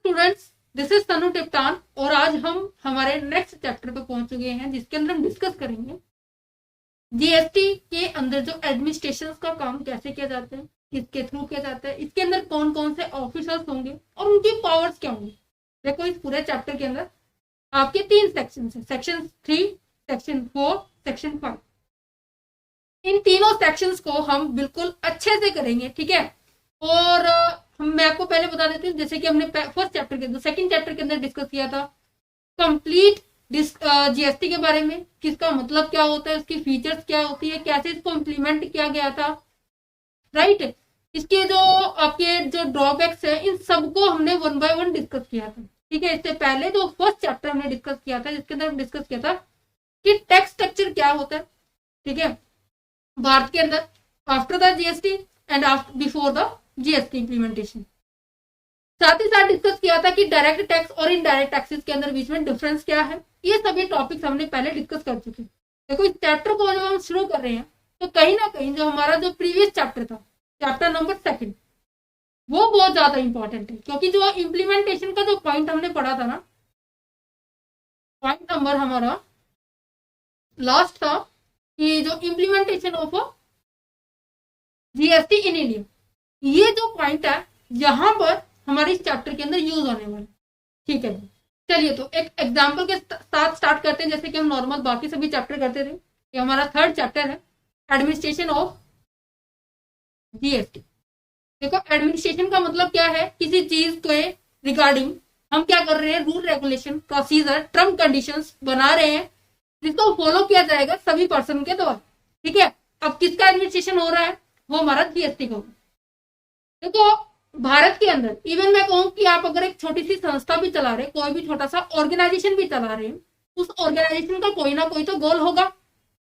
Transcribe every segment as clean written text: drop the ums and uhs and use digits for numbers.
Students, this is तनु टिप्टान और आज हम हमारे नेक्स्ट चैप्टर पे पहुंच चुके हैं जिसके अंदर हम डिस्कस करेंगे जीएसटी के अंदर जो एडमिनिस्ट्रेशन का काम कैसे किया जाता है, किसके थ्रू किया जाता है, इसके अंदर कौन कौन से ऑफिसर्स होंगे और उनकी पावर्स क्या होंगी। देखो इस पूरे चैप्टर के अंदर आपके 3 सेक्शन है, सेक्शन 3, सेक्शन 4, सेक्शन 5। इन तीनों सेक्शंस को हम बिल्कुल अच्छे से करेंगे, ठीक है। और मैं आपको पहले बता देती हूँ, जैसे कि हमने फर्स्ट चैप्टर के अंदर, सेकंड चैप्टर के अंदर डिस्कस किया था कंप्लीट जीएसटी के बारे में, किसका मतलब क्या होता है, उसकी फीचर्स क्या होती है, कैसे इसको इम्प्लीमेंट किया गया था, राइट। इसके जो आपके जो ड्रॉबैक्स है, इन सबको हमने 1 बाय 1 डिस्कस किया था, ठीक है। इससे पहले जो फर्स्ट चैप्टर हमने डिस्कस किया था, जिसके अंदर डिस्कस किया था कि टैक्स स्ट्रक्चर क्या होता है, ठीक है, भारत के अंदर after the GST and before the GST implementation. साथ ही साथ डिस्कस किया था कि डायरेक्ट टैक्स और इनडायरेक्ट टैक्सेस के अंदर बीच में डिफरेंस क्या है। ये सभी टॉपिक्स हमने पहले डिस्कस कर चुके हैं। देखो इस चैप्टर को जब हम शुरू कर रहे हैं तो कहीं ना कहीं जो हमारा जो प्रीवियस चैप्टर था, चैप्टर नंबर 2, वो बहुत ज्यादा इंपॉर्टेंट है, क्योंकि जो इम्प्लीमेंटेशन का जो पॉइंट हमने पढ़ा था ना, पॉइंट नंबर हमारा लास्ट था कि जो implementation of GST in India, ये जो पॉइंट है यहां पर हमारे इस चैप्टर के अंदर यूज होने वाला, ठीक है। चलिए तो एक एग्जांपल के साथ स्टार्ट करते हैं, जैसे कि हम नॉर्मल बाकी सभी चैप्टर करते थे। ये हमारा 3rd चैप्टर है, एडमिनिस्ट्रेशन ऑफ जीएसटी। देखो एडमिनिस्ट्रेशन का मतलब क्या है, किसी चीज के रिगार्डिंग हम क्या कर रहे हैं, rule regulation procedure term conditions बना रहे हैं जिसको फॉलो किया जाएगा सभी पर्सन के द्वारा, ठीक है। अब किसका एडमिनिस्ट्रेशन हो रहा है, वो हमारा जीएसटी का। देखो भारत के अंदर इवन मैं कहूं कि आप अगर एक छोटी सी संस्था भी चला रहे, कोई भी छोटा सा ऑर्गेनाइजेशन भी चला रहे, उस ऑर्गेनाइजेशन का कोई ना कोई तो गोल होगा,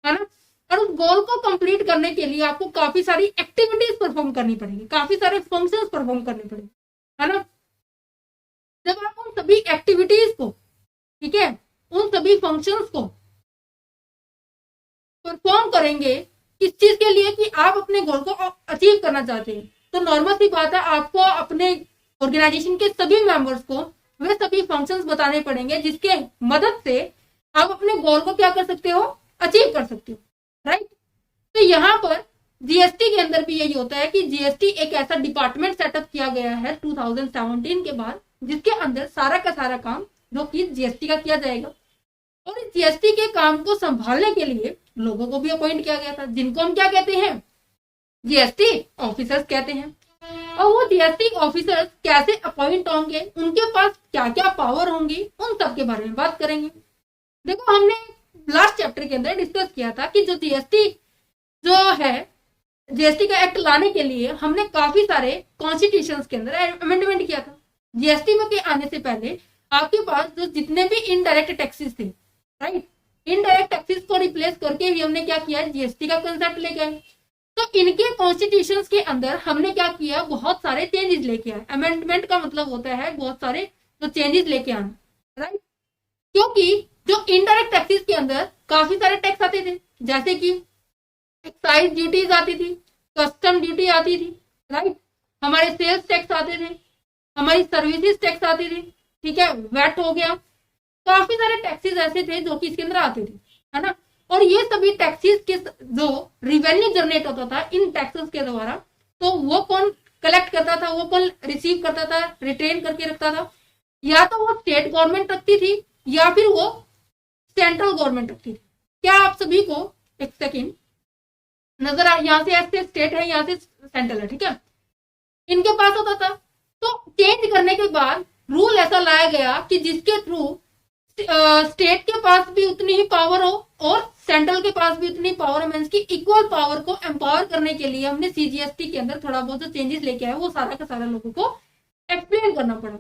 है ना। और उस गोल को कंप्लीट करने के लिए आपको काफी सारी एक्टिविटीज परफॉर्म करनी पड़ेगी, काफी सारे फंक्शंस परफॉर्म करने पड़ेंगे, है ना। जब आप उन सभी एक्टिविटीज को, ठीक है, उन सभी फंक्शंस को परफॉर्म करेंगे किस चीज के लिए, कि आप अपने गोल को अचीव करना चाहते हैं, तो नॉर्मल सी बात है आपको अपने ऑर्गेनाइजेशन के सभी मेंबर्स को वे सभी फंक्शंस बताने पड़ेंगे जिसके मदद से आप अपने गोल को क्या कर सकते हो, अचीव कर सकते हो, राइट। तो यहाँ पर जीएसटी के अंदर भी यही होता है कि जीएसटी एक ऐसा डिपार्टमेंट सेटअप किया गया है 2017 के बाद, जिसके अंदर सारा का सारा काम जो कि जीएसटी का किया जाएगा। और इस जीएसटी के काम को संभालने के लिए लोगों को भी अपॉइंट किया गया था, जिनको हम क्या कहते हैं, जीएसटी ऑफिसर्स कहते हैं। और वो जीएसटी ऑफिसर्स कैसे अपॉइंट होंगे, उनके पास क्या क्या पावर होंगी, उन सब के बारे में बात करेंगे। देखो हमने लास्ट चैप्टर के अंदर डिस्कस किया था कि जो जीएसटी जो है, जीएसटी का एक्ट लाने के लिए हमने काफी सारे कॉन्स्टिट्यूशन के अंदर अमेंडमेंट किया था। जीएसटी में के आने से पहले आपके पास जो जितने भी इनडायरेक्ट टैक्सेस थे, राइट, इनडायरेक्ट टैक्सेस को रिप्लेस करके भी हमने क्या किया, जीएसटी का कंसेप्ट लेके आए। तो इनके कॉन्स्टिट्यूशंस के अंदर हमने क्या किया, बहुत सारे चेंजेस लेके आए। अमेंडमेंट का मतलब होता है बहुत सारे जो चेंजेस लेके आना, राइट। क्योंकि जो इनडायरेक्ट टैक्सेस के अंदर काफी सारे टैक्स आते थे, जैसे कि एक्साइज ड्यूटीज आती थी, कस्टम ड्यूटी आती थी, राइट, हमारे सेल्स टैक्स आते थे, हमारी सर्विसेज टैक्स आती थी, ठीक है, वैट हो गया, काफी सारे टैक्सेस ऐसे थे जो कि इसके अंदर आते थे, है ना। और ये सभी टैक्सेस के जो रिवेन्यू जनरेट होता था इन टैक्सेस के द्वारा, तो वो कौन कलेक्ट करता था, वो कौन रिसीव करता था, रिटेन करके रखता था, या तो वो स्टेट गवर्नमेंट रखती थी या फिर वो सेंट्रल गवर्नमेंट रखती थी। क्या आप सभी को एक सेकेंड नजर आ, यहाँ से ऐसे स्टेट है, यहाँ से सेंट्रल है, ठीक है, इनके पास होता था। तो चेंज करने के बाद रूल ऐसा लाया गया कि जिसके थ्रू स्टेट के पास भी उतनी ही पावर हो और सेंट्रल के पास भी उतनी पावर, मींस की इक्वल पावर को एम्पावर करने के लिए हमने सीजीएसटी के अंदर थोड़ा बहुत जो चेंजेस लेके आए, वो सारा का सारा लोगों को एक्सप्लेन करना पड़ा।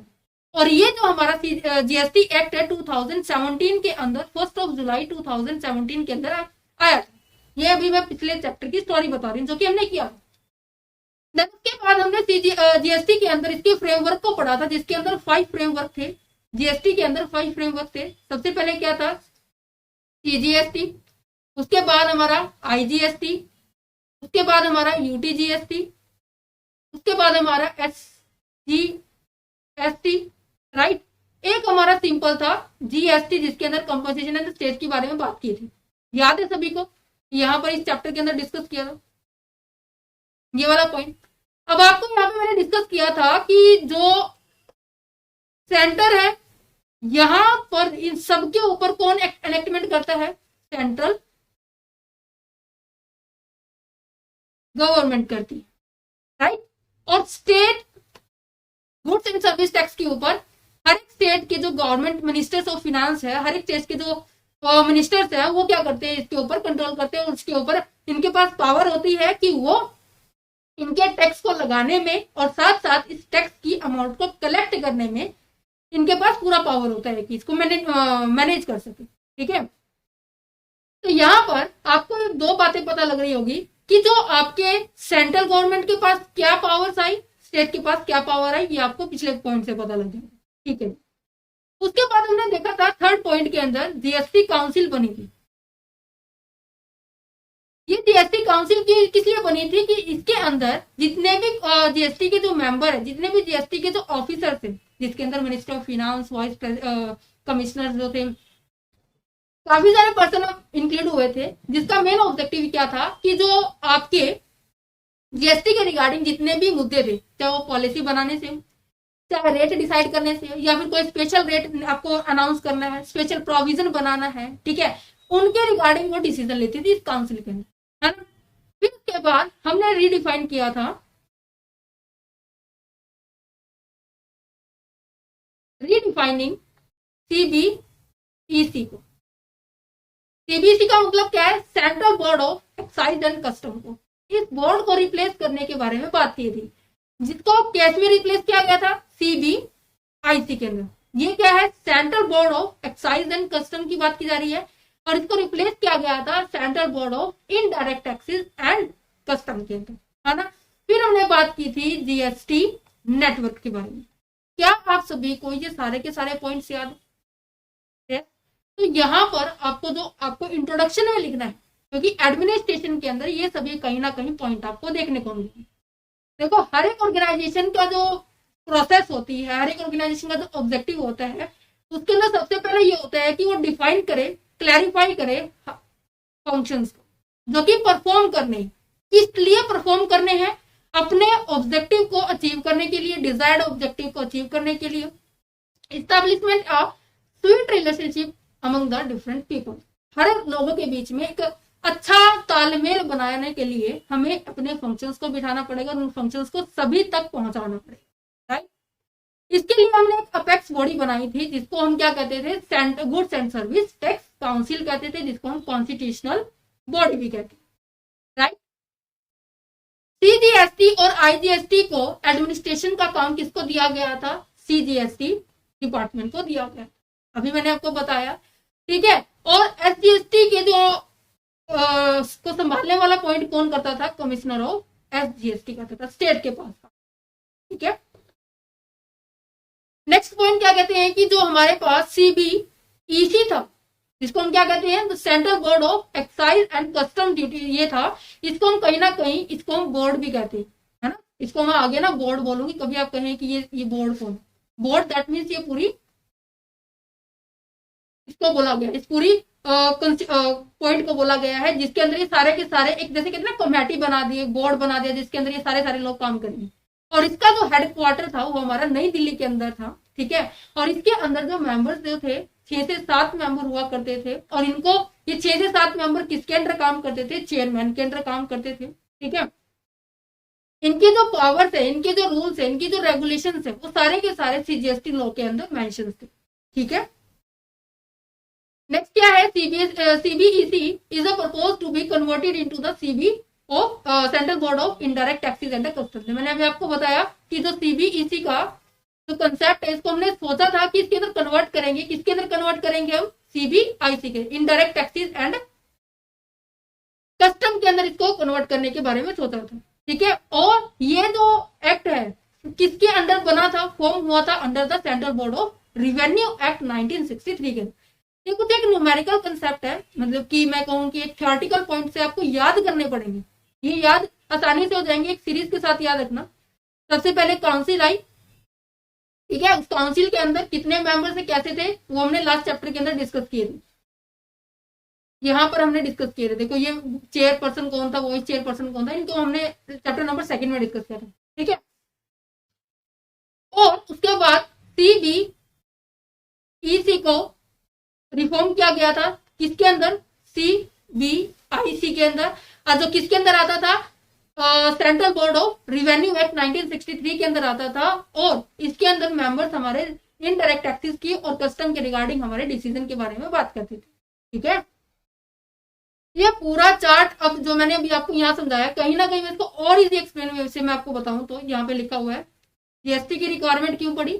और ये जो हमारा जीएसटी एक्ट है 2017 के अंदर 1 जुलाई 2017 के अंदर आया था। ये अभी मैं पिछले चैप्टर की स्टोरी बता रही हूँ जो कि हमने किया। उसके बाद हमने जीएसटी के अंदर इसके फ्रेमवर्क को पढ़ा था, जिसके अंदर 5 फ्रेमवर्क थे। जीएसटी के अंदर 5 फ्रेमवर्क थे। सबसे पहले क्या था, सीजीएसटी, उसके बाद हमारा आईजीएसटी, उसके बाद हमारा यूटीजीएसटी, उसके बाद हमारा एसजीएसटी, राइट। एक हमारा सिंपल था जीएसटी, जिसके अंदर कंपनसेशन एंड स्टेट के बारे में बात की थी, याद है सभी को, यहाँ पर इस चैप्टर के अंदर डिस्कस किया था ये वाला पॉइंट। अब आपको यहाँ पे मैंने डिस्कस किया था कि जो सेंटर है, यहां पर इन सबके ऊपर कौन एनेक्टमेंट करता है, सेंट्रल गवर्नमेंट करती है, राइट। और state goods and service tax के ऊपर हर एक स्टेट के जो गवर्नमेंट मिनिस्टर्स ऑफ फिनांस है, हर एक स्टेट के जो मिनिस्टर्स है, वो क्या करते हैं, इसके ऊपर कंट्रोल करते हैं। उसके ऊपर इनके पास पावर होती है कि वो इनके टैक्स को लगाने में और साथ साथ इस टैक्स की अमाउंट को कलेक्ट करने में इनके पास पूरा पावर होता है कि इसको मैनेज कर सके, ठीक है। तो यहाँ पर आपको दो बातें पता लग रही होगी कि जो आपके सेंट्रल गवर्नमेंट के पास क्या पावर्स आई, स्टेट के पास क्या पावर आई, ये आपको पिछले पॉइंट से पता लग जाएगा, ठीक है। उसके बाद हमने देखा था थर्ड पॉइंट के अंदर जीएसटी काउंसिल बनी थी। ये जीएसटी काउंसिल की किस लिए बनी थी कि इसके अंदर जितने भी जीएसटी के जो मेंबर है, जितने भी जीएसटी के जो ऑफिसर थे, जिसके अंदर minister of finance, vice commissioner जो थे, काफी सारे पर्सन इंक्लूड हुए थे, जिसका मेन ऑब्जेक्टिव क्या था कि जो आपके जीएसटी के रिगार्डिंग जितने भी मुद्दे थे, चाहे वो पॉलिसी बनाने से, चाहे रेट डिसाइड करने से, या फिर कोई स्पेशल रेट आपको अनाउंस करना है, स्पेशल प्रोविजन बनाना है, ठीक है, उनके रिगार्डिंग वो डिसीजन लेती थी इस काउंसिल के अंदर, है ना। फिर उसके बाद हमने रीडिफाइन किया था रीडिफाइनिंग सीबीईसी को। सीबीईसी का मतलब क्या है, central board of excise and custom को, इस बोर्ड को रिप्लेस करने के बारे में बात की थी, जिसको केस में रिप्लेस किया गया था सीबीआईसी के अंदर। ये क्या है, central board of excise and custom की बात की जा रही है, और इसको रिप्लेस किया गया था central board of indirect taxes and custom के अंदर, है ना। फिर हमने बात की थी जीएसटी नेटवर्क के बारे में। क्या आप सभी को ये सारे के सारे पॉइंट्स याद है? तो यहाँ पर आपको इंट्रोडक्शन में लिखना है, क्योंकि एडमिनिस्ट्रेशन के अंदर ये सभी कहीं ना कहीं पॉइंट आपको देखने को मिलेंगे। देखो, हर एक ऑर्गेनाइजेशन का जो प्रोसेस होती है, हर एक ऑर्गेनाइजेशन का जो ऑब्जेक्टिव होता है, उसके अंदर सबसे पहले ये होता है कि वो डिफाइन करे, क्लैरिफाई करे फंक्शंस को जो कि परफॉर्म करने, किस लिए परफॉर्म करने हैं, अपने ऑब्जेक्टिव को अचीव करने के लिए, डिजायर्ड ऑब्जेक्टिव को अचीव करने के लिए। Establishment of sweet relationship among the different people, हर लोगों के बीच में एक अच्छा तालमेल बनाने के लिए हमें अपने फंक्शंस को बिठाना पड़ेगा और उन फंक्शंस को सभी तक पहुंचाना पड़ेगा, राइट। इसके लिए हमने एक अपेक्स बॉडी बनाई थी, जिसको हम क्या कहते थे, goods and service tax council कहते थे, जिसको हम कॉन्स्टिट्यूशनल बॉडी भी कहते हैं, राइट। सीजीएसटी और आईजीएसटी को एडमिनिस्ट्रेशन का काम किसको दिया गया था, सीजीएसटी डिपार्टमेंट को दिया गया, अभी मैंने आपको बताया, ठीक है। और एसजीएसटी के जो को संभालने वाला पॉइंट कौन करता था, कमिश्नर ऑफ एसजीएसटी करता था, स्टेट के पास था, ठीक है। नेक्स्ट पॉइंट क्या कहते हैं कि जो हमारे पास सीबीईसी था, जिसको हम क्या कहते हैं, central board of excise and custom duty, ये था, इसको हम कहीं ना कहीं इसको हम बोर्ड भी कहते हैं, है ना। इसको मैं आगे ना बोर्ड बोलूंगी, कभी आप कहें कि ये बोर्ड कौन, बोर्ड दैट मीन्स ये पूरी इसको बोला गया, इस पूरी पॉइंट को बोला गया है, जिसके अंदर ये सारे के सारे एक जैसे कहते हैं ना कमेटी बना दी, बोर्ड बना दिया, जिसके अंदर ये सारे सारे लोग काम करेंगे। और इसका जो हेडक्वार्टर था वो हमारा नई दिल्ली के अंदर था, ठीक है। और इसके अंदर जो मेंबर्स जो थे 6 से 7 मेंबर हुआ करते थे, और इनको ये 6 से 7 मेंबर किसके अंदर काम करते थे, चेयरमैन के अंदर काम करते थे, ठीक है। इनके जो पावर्स है, इनके जो रूल्स है, इनकी जो रेगुलेशन है, वो सारे के सारे सीजीएसटी लॉ के अंदर मेंशन थे, ठीक है। नेक्स्ट क्या है, CBEC is a propose to be converted into the CB of central board of indirect taxes and customs. मैंने अभी आपको बताया कि जो सीबीईसी का जो कंसेप्ट है, इसको हमने सोचा था कि इसके अंदर कन्वर्ट करेंगे, किसके अंदर कन्वर्ट करेंगे हम, सीबीआईसी के इनडायरेक्ट टैक्सेस एंड कस्टम के अंदर इसको कन्वर्ट करने के बारे में सोचा था, ठीक है। और ये जो एक्ट है किसके अंडर बना था, फॉर्म हुआ था under the central board of revenue act 1963 के। ये कुछ एक न्यूमेरिकल कंसेप्ट है, मतलब कि मैं कहूँ कि एक थ्योरेटिकल पॉइंट से आपको याद करने पड़ेंगे, ये याद आसानी से हो जाएंगे, एक सीरीज के साथ याद रखना। सबसे पहले काउंसिल आई, ठीक है। उस काउंसिल के अंदर कितने मेंबर से कैसे थे वो हमने लास्ट चैप्टर के अंदर डिस्कस किए थे, यहाँ पर हमने डिस्कस किए थे। देखो ये चेयरपर्सन कौन था, वॉइस चेयरपर्सन कौन था, इनको हमने चैप्टर नंबर 2 में डिस्कस किया था, ठीक है। और उसके बाद सीबीईसी को रिफॉर्म किया गया था, किसके अंदर, सीबीआईसी के अंदर, जो किसके अंदर आता था, central board of revenue act 1963 के अंदर आता था। और इसके अंदर मेंबर्स हमारे इनडायरेक्ट टैक्सेस की और कस्टम के रिगार्डिंग हमारे डिसीजन के बारे में बात करते थे, ठीक है। ये पूरा चार्ट अब जो मैंने अभी आपको यहाँ समझाया, कहीं ना कहीं मैं इसको और इजी एक्सप्लेन वे से मैं आपको बताऊं तो यहाँ पे लिखा हुआ है जीएसटी की रिक्वायरमेंट क्यों पड़ी,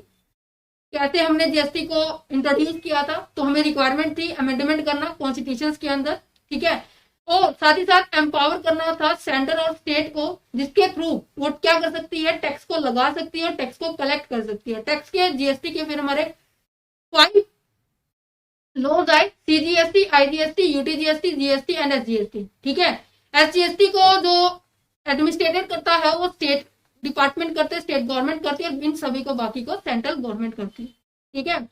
कैसे हमने जीएसटी को इंट्रोड्यूस किया था, तो हमें रिक्वायरमेंट थी अमेंडमेंट करना कॉन्स्टिट्यूशन के अंदर, ठीक है। और साथ ही साथ एम्पावर करना था सेंटर और स्टेट को, जिसके थ्रू वो क्या कर सकती है, टैक्स को लगा सकती है और टैक्स को कलेक्ट कर सकती है। टैक्स के जीएसटी के फिर हमारे 5 लॉज आए, CGST, IGST, UTGST, GST and SGST, ठीक है। एसजीएसटी को जो एडमिनिस्ट्रेटर करता है वो स्टेट डिपार्टमेंट करते हैं, स्टेट गवर्नमेंट करती है, और इन सभी को बाकी को सेंट्रल गवर्नमेंट करती है, ठीक है।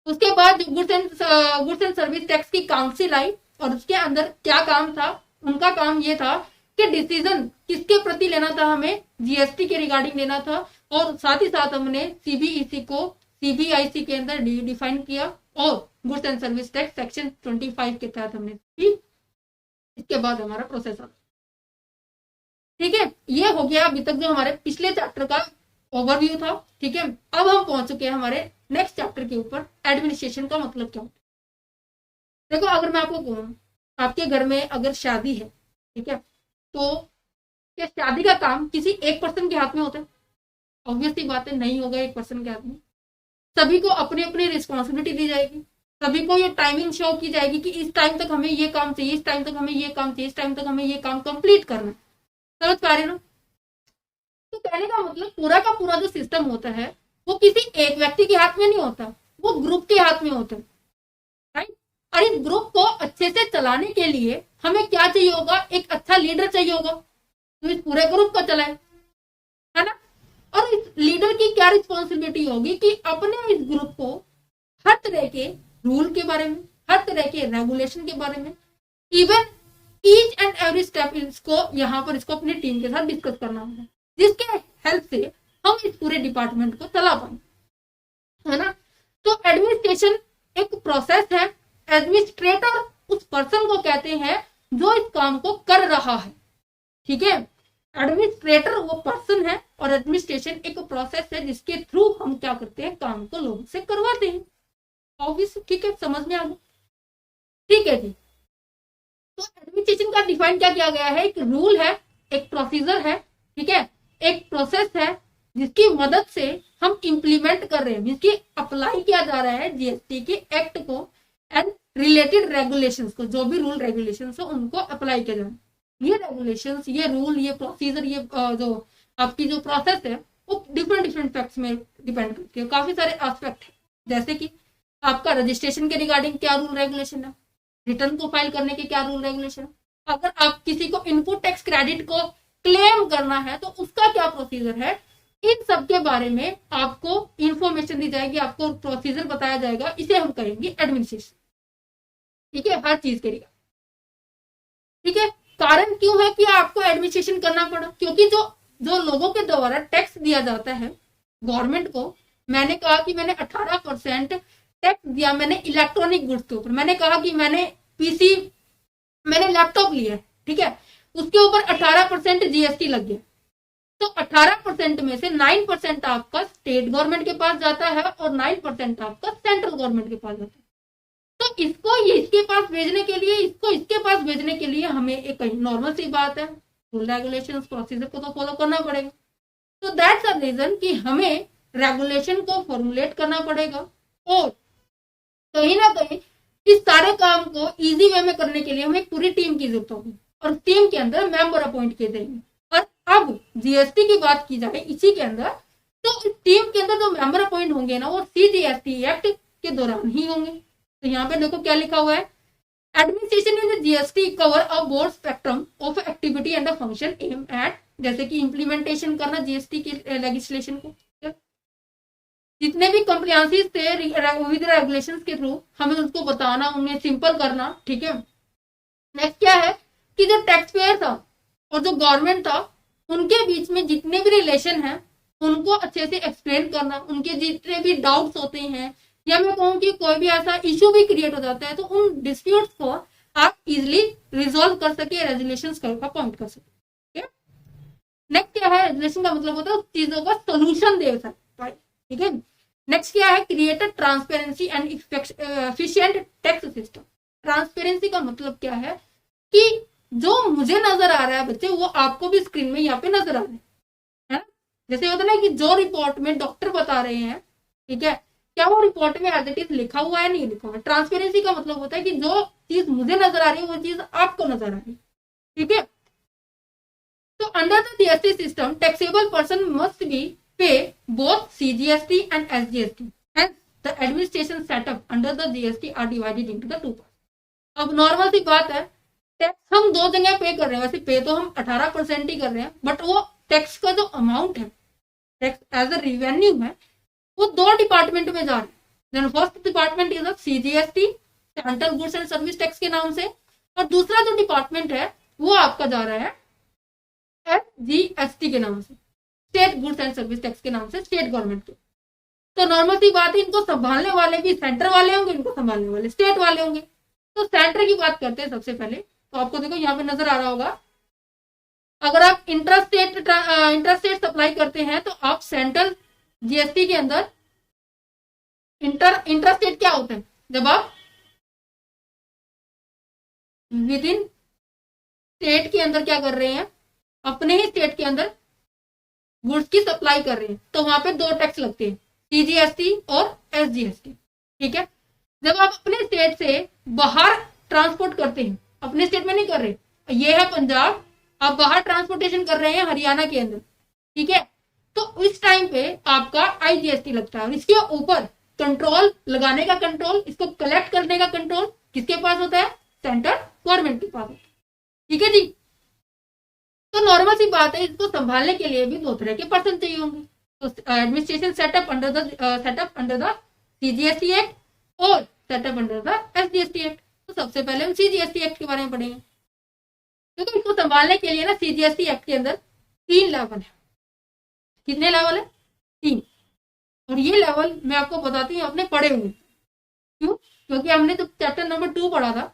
उसके बाद गुड्स एंड सर्विस टैक्स की काउंसिल आई, और उसके अंदर क्या काम था, उनका काम ये था कि डिसीजन किसके प्रति लेना था, हमें जीएसटी के रिगार्डिंग लेना था। और साथ ही साथ हमने सीबीईसी को सीबीआईसी के अंदर डिफाइन किया, और goods and service tax section 25 के तहत हमने, इसके बाद हमारा प्रोसेस आता, ठीक है। ये हो गया अभी तक जो हमारे पिछले चैप्टर का ओवरव्यू था, ठीक है। अब हम पहुंच चुके हैं हमारे नेक्स्ट चैप्टर के ऊपर, एडमिनिस्ट्रेशन का मतलब क्या होता है। देखो अगर मैं आपको कहूँ आपके घर में अगर शादी है, ठीक है, तो क्या शादी का काम किसी एक पर्सन के हाथ में होता है? ऑब्वियसली बात है, नहीं होगा एक पर्सन के हाथ में। सभी को अपनी अपनी रिस्पॉन्सिबिलिटी दी जाएगी, सभी को ये टाइमिंग शो की जाएगी कि इस टाइम तक हमें ये काम चाहिए, इस टाइम तक हमें ये काम चाहिए, इस टाइम तक हमें ये काम कंप्लीट करना है। समझ पा रहे ना? तो कहने का मतलब पूरा का पूरा जो सिस्टम होता है वो किसी एक व्यक्ति के हाथ में नहीं होता, वो ग्रुप के हाथ में होता है, राइट। और इस ग्रुप को अच्छे से चलाने के लिए हमें क्या चाहिए होगा, एक अच्छा लीडर चाहिए होगा जो इस पूरे ग्रुप को चलाए, है ना। और इस लीडर की क्या रिस्पॉन्सिबिलिटी होगी कि अपने इस ग्रुप को हर तरह के रूल के बारे में, हर तरह के रेगुलेशन के बारे में, even each and every step इसको यहाँ पर इसको अपनी टीम के साथ डिस्कस करना होगा, जिसके हेल्प से हम इस पूरे डिपार्टमेंट को चला पाए, है ना। तो एडमिनिस्ट्रेशन एक प्रोसेस है, एडमिनिस्ट्रेटर उस पर्सन को कहते हैं जो इस काम को कर रहा है, ठीक है। एडमिनिस्ट्रेटर वो पर्सन है और एडमिनिस्ट्रेशन एक प्रोसेस है जिसके थ्रू हम क्या करते हैं, काम को लोगों से करवाते हैं। ऑब्वियस, ठीक है, समझ में आ गया, ठीक है जी। तो एडमिनिस्ट्रेशन का डिफाइन क्या किया गया है, एक रूल है, एक प्रोसीजर है, ठीक है, एक प्रोसेस है जिसकी मदद से हम इंप्लीमेंट कर रहे हैं, जिसकी अप्लाई किया जा रहा है जीएसटी के एक्ट को एंड रिलेटेड रेगुलेशंस को, जो भी रूल रेगुलेशंस हो उनको अप्लाई किया जाए। ये रेगुलेशंस, ये रूल, ये प्रोसीजर, ये जो आपकी जो प्रोसेस है वो डिफरेंट फैक्ट्स में डिपेंड करती है, काफी सारे एस्पेक्ट है, जैसे कि आपका रजिस्ट्रेशन के रिगार्डिंग क्या रूल रेगुलेशन है, रिटर्न को फाइल करने के क्या रूल रेगुलेशन, अगर आप किसी को इनपुट टैक्स क्रेडिट को क्लेम करना है तो उसका क्या प्रोसीजर है, इन सब के बारे में आपको इंफॉर्मेशन दी जाएगी, आपको प्रोसीजर बताया जाएगा, इसे हम कहेंगे एडमिनिस्ट्रेशन, ठीक है, हर चीज के लिए, ठीक है। कारण क्यों है कि आपको एडमिनिस्ट्रेशन करना पड़ा, क्योंकि जो लोगों के द्वारा टैक्स दिया जाता है गवर्नमेंट को, मैंने कहा कि मैंने 18% टैक्स दिया, मैंने इलेक्ट्रॉनिक गुड्स के ऊपर, मैंने कहा कि मैंने पीसी, मैंने लैपटॉप लिया, ठीक है, उसके ऊपर 18% जीएसटी लग गया। तो 18% में से 9% आपका स्टेट गवर्नमेंट के पास जाता है और 9% आपका सेंट्रल गवर्नमेंट के पास जाता है। तो इसको ये इसके पास भेजने के लिए, इसको इसके पास भेजने के लिए हमें एक नॉर्मल सी बात है, रूल रेगुलेशन प्रोसीजर को तो फॉलो करना पड़ेगा। तो दैट्स अ रीजन कि हमें रेगुलेशन को फॉर्मुलेट करना पड़ेगा, और कहीं ना कहीं इस सारे काम को इजी वे में करने के लिए हमें पूरी टीम की जरूरत होगी, और टीम के अंदर मेंबर अपॉइंट किए जाएंगे। और अब जीएसटी की बात की जाए इसी के अंदर, तो इस टीम के अंदर जो मेंबर अपॉइंट होंगे ना, वो सीजीएसटी एक्ट के दौरान ही होंगे। तो यहाँ पे देखो क्या लिखा हुआ है, administration in GST cover a broad spectrum of activity and the function aimed, जैसे कि इंप्लीमेंटेशन करना जीएसटी के लेजिस्लेशन को, जितने भी कंप्लायंसेस थे विद रेगुलेशन के थ्रू हमें उसको बताना, उन्हें सिंपल करना, ठीक है। नेक्स्ट क्या है कि जो टैक्स पेयर था और जो गवर्नमेंट था उनके बीच में जितने भी रिलेशन है उनको अच्छे से एक्सप्लेन करना, उनके जितने भी डाउट्स होते हैं या मैं कहूँ कि कोई भी ऐसा इश्यू भी क्रिएट हो जाता है तो उन डिस्प्यूट्स को आप इजिली रिजोल्व कर सके, रेजोल्यूशन का पॉइंट कर सके। नेक्स्ट क्या है, रेजोल्यूशन का मतलब होता है चीजों का सोल्यूशन दे सकता है, ठीक है। नेक्स्ट क्या है, create transparency and efficient tax system. Transparency का मतलब क्या है कि जो मुझे नजर आ रहा है बच्चे वो आपको भी स्क्रीन में यहाँ पे नजर आ रहा है। जैसे होता है ना कि जो रिपोर्ट में डॉक्टर बता रहे हैं, ठीक है, क्या वो रिपोर्ट में एज इट इज लिखा हुआ है, नहीं लिखा हुआ है। ट्रांसपेरेंसी का मतलब होता है कि जो चीज मुझे नजर आ रही है वो चीज आपको नजर आ रही है, ठीक है। तो under the GST system taxable person must be pay both CGST and SGST and the administration setup under the GST are divided into the two parts. अब नॉर्मल सी बात है, टैक्स हम दो जगह पे कर रहे हैं, वैसे पे तो हम 18% ही कर रहे हैं, बट वो टैक्स का जो अमाउंट है, टैक्स एज अ रेवेन्यू है, वो दो डिपार्टमेंट में जा रहे हैं। First department is CGST, central goods and service tax के नाम से, और दूसरा जो डिपार्टमेंट है वो आपका जा रहा है एसजीएसटी के नाम से, state goods and service tax के नाम से, स्टेट गवर्नमेंट के। तो नॉर्मल सी बात है, इनको संभालने वाले भी सेंटर वाले होंगे, इनको संभालने वाले स्टेट वाले होंगे। तो सेंटर की बात करते हैं सबसे पहले, तो आपको देखो यहाँ पे नजर आ रहा होगा, अगर आप इंट्रास्टेट सप्लाई करते हैं तो आप सेंट्रल जीएसटी के अंदर इंट्रास्टेट क्या होता है, जब आप विद इन स्टेट के अंदर क्या कर रहे हैं, अपने ही स्टेट के अंदर गुड्स की सप्लाई कर रहे हैं, तो वहां पे दो टैक्स लगते हैं, सीजीएसटी और एसजीएसटी, ठीक है। जब आप अपने स्टेट से बाहर ट्रांसपोर्ट करते हैं, अपने स्टेट में नहीं कर रहे, ये है पंजाब, आप बाहर ट्रांसपोर्टेशन कर रहे हैं हरियाणा के अंदर, ठीक है, तो इस टाइम पे आपका आईजीएसटी लगता है, और इसके ऊपर कंट्रोल लगाने का कंट्रोल, इसको कलेक्ट करने का कंट्रोल किसके पास होता है, सेंट्रल गवर्नमेंट के पास होता है, ठीक है जी। तो नॉर्मल सी बात है, इसको संभालने के लिए भी दो तरह के पर्सन चाहिए होंगे। तो administration setup under the CGST act और setup under the SGST act. तो सबसे पहले हम सीजीएसटी एक्ट के बारे में पढ़ेंगे। क्योंकि इसको संभालने के लिए ना सीजीएसटी एक्ट के अंदर 3 लेवल है। कितने लेवल है? 3। और ये लेवल मैं आपको बताती हूँ, आपने पढ़े होंगे। क्यों? क्योंकि हमने जब चैप्टर नंबर 2 पढ़ा था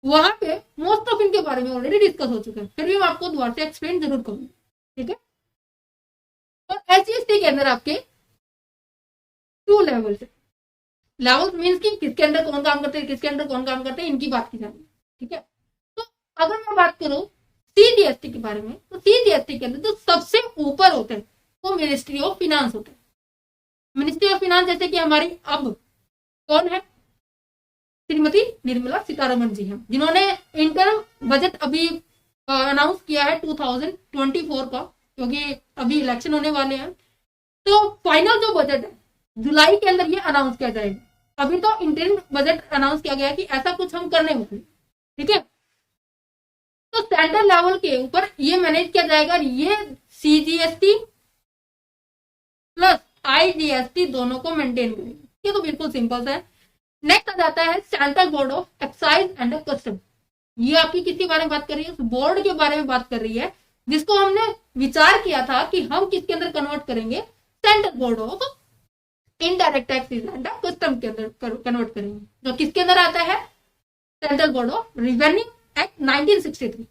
वहां पे मोस्ट ऑफ इनके बारे में ऑलरेडी डिस्कस हो चुके हैं, फिर भी मैं आपको दोबारा से एक्सप्लेन जरूर करूंगी, ठीक है। और एसजीएसटी के अंदर आपके 2 लेवल है। लेवल मीन्स कि किसके अंदर कौन काम करते हैं, किसके अंदर कौन काम करते हैं, इनकी बात की जाएगी, ठीक है। तो अगर मैं बात करूं सीजीएसटी के बारे में, तो सीजीएसटी के अंदर जो सबसे ऊपर होते हैं वो मिनिस्ट्री ऑफ फिनांस होते हैं। मिनिस्ट्री ऑफ फिनांस जैसे कि हमारी अब कौन है, श्रीमती निर्मला सीतारमण जी हैं, जिन्होंने इंटर्म बजट अभी अनाउंस किया है 2024 का, क्योंकि अभी इलेक्शन होने वाले हैं। तो फाइनल जो बजट है जुलाई के अंदर ये अनाउंस किया जाएगा। अभी तो इंटर्म बजट अनाउंस किया गया कि ऐसा कुछ हम करने वाले, ठीक है। तो सेंट्रल लेवल के ऊपर ये मैनेज किया जाएगा, ये सीजीएसटी प्लस आईजीएसटी दोनों को मेंटेन करेंगे। ये तो बिल्कुल सिंपल है। नेक्स्ट आ जाता है central board of excise and custom. ये आपकी किसके बारे में बात कर रही है? बोर्ड के बारे में बात कर रही है, जिसको हमने विचार किया था कि हम किसके अंदर कन्वर्ट करेंगे, central board of indirect taxes and custom के अंदर कन्वर्ट करेंगे, जो किसके अंदर आता है, central board of revenue act 1963।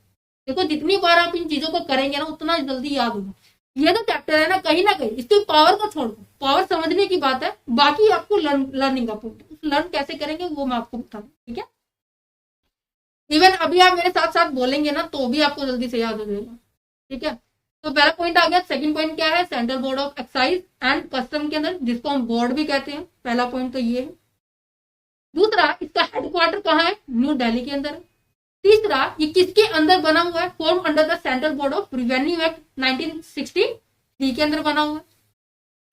देखो जितनी बार आप इन चीजों को करेंगे ना उतना जल्दी याद होगा। ये तो चैप्टर है ना, कहीं ना कहीं इसकी पावर को छोड़ दो, पावर समझने की बात है, बाकी आपको लर्निंग का पॉइंट, लर्न कैसे करेंगे वो मैं आपको बता दूं, ठीक है। इवन अभी आप मेरे साथ साथ बोलेंगे ना तो भी आपको जल्दी से याद हो जाएगा, ठीक है। तो पहला पॉइंट आ गया। सेकंड पॉइंट क्या है, central board of excise and custom के अंदर, जिसको हम बोर्ड भी कहते हैं। पहला पॉइंट तो ये है। दूसरा, इसका हेडक्वार्टर कहाँ है, न्यू दिल्ली के अंदर। तीसरा, ये किसके अंदर बना हुआ है, form under the central board of revenue act 1963 के अंदर बना हुआ है।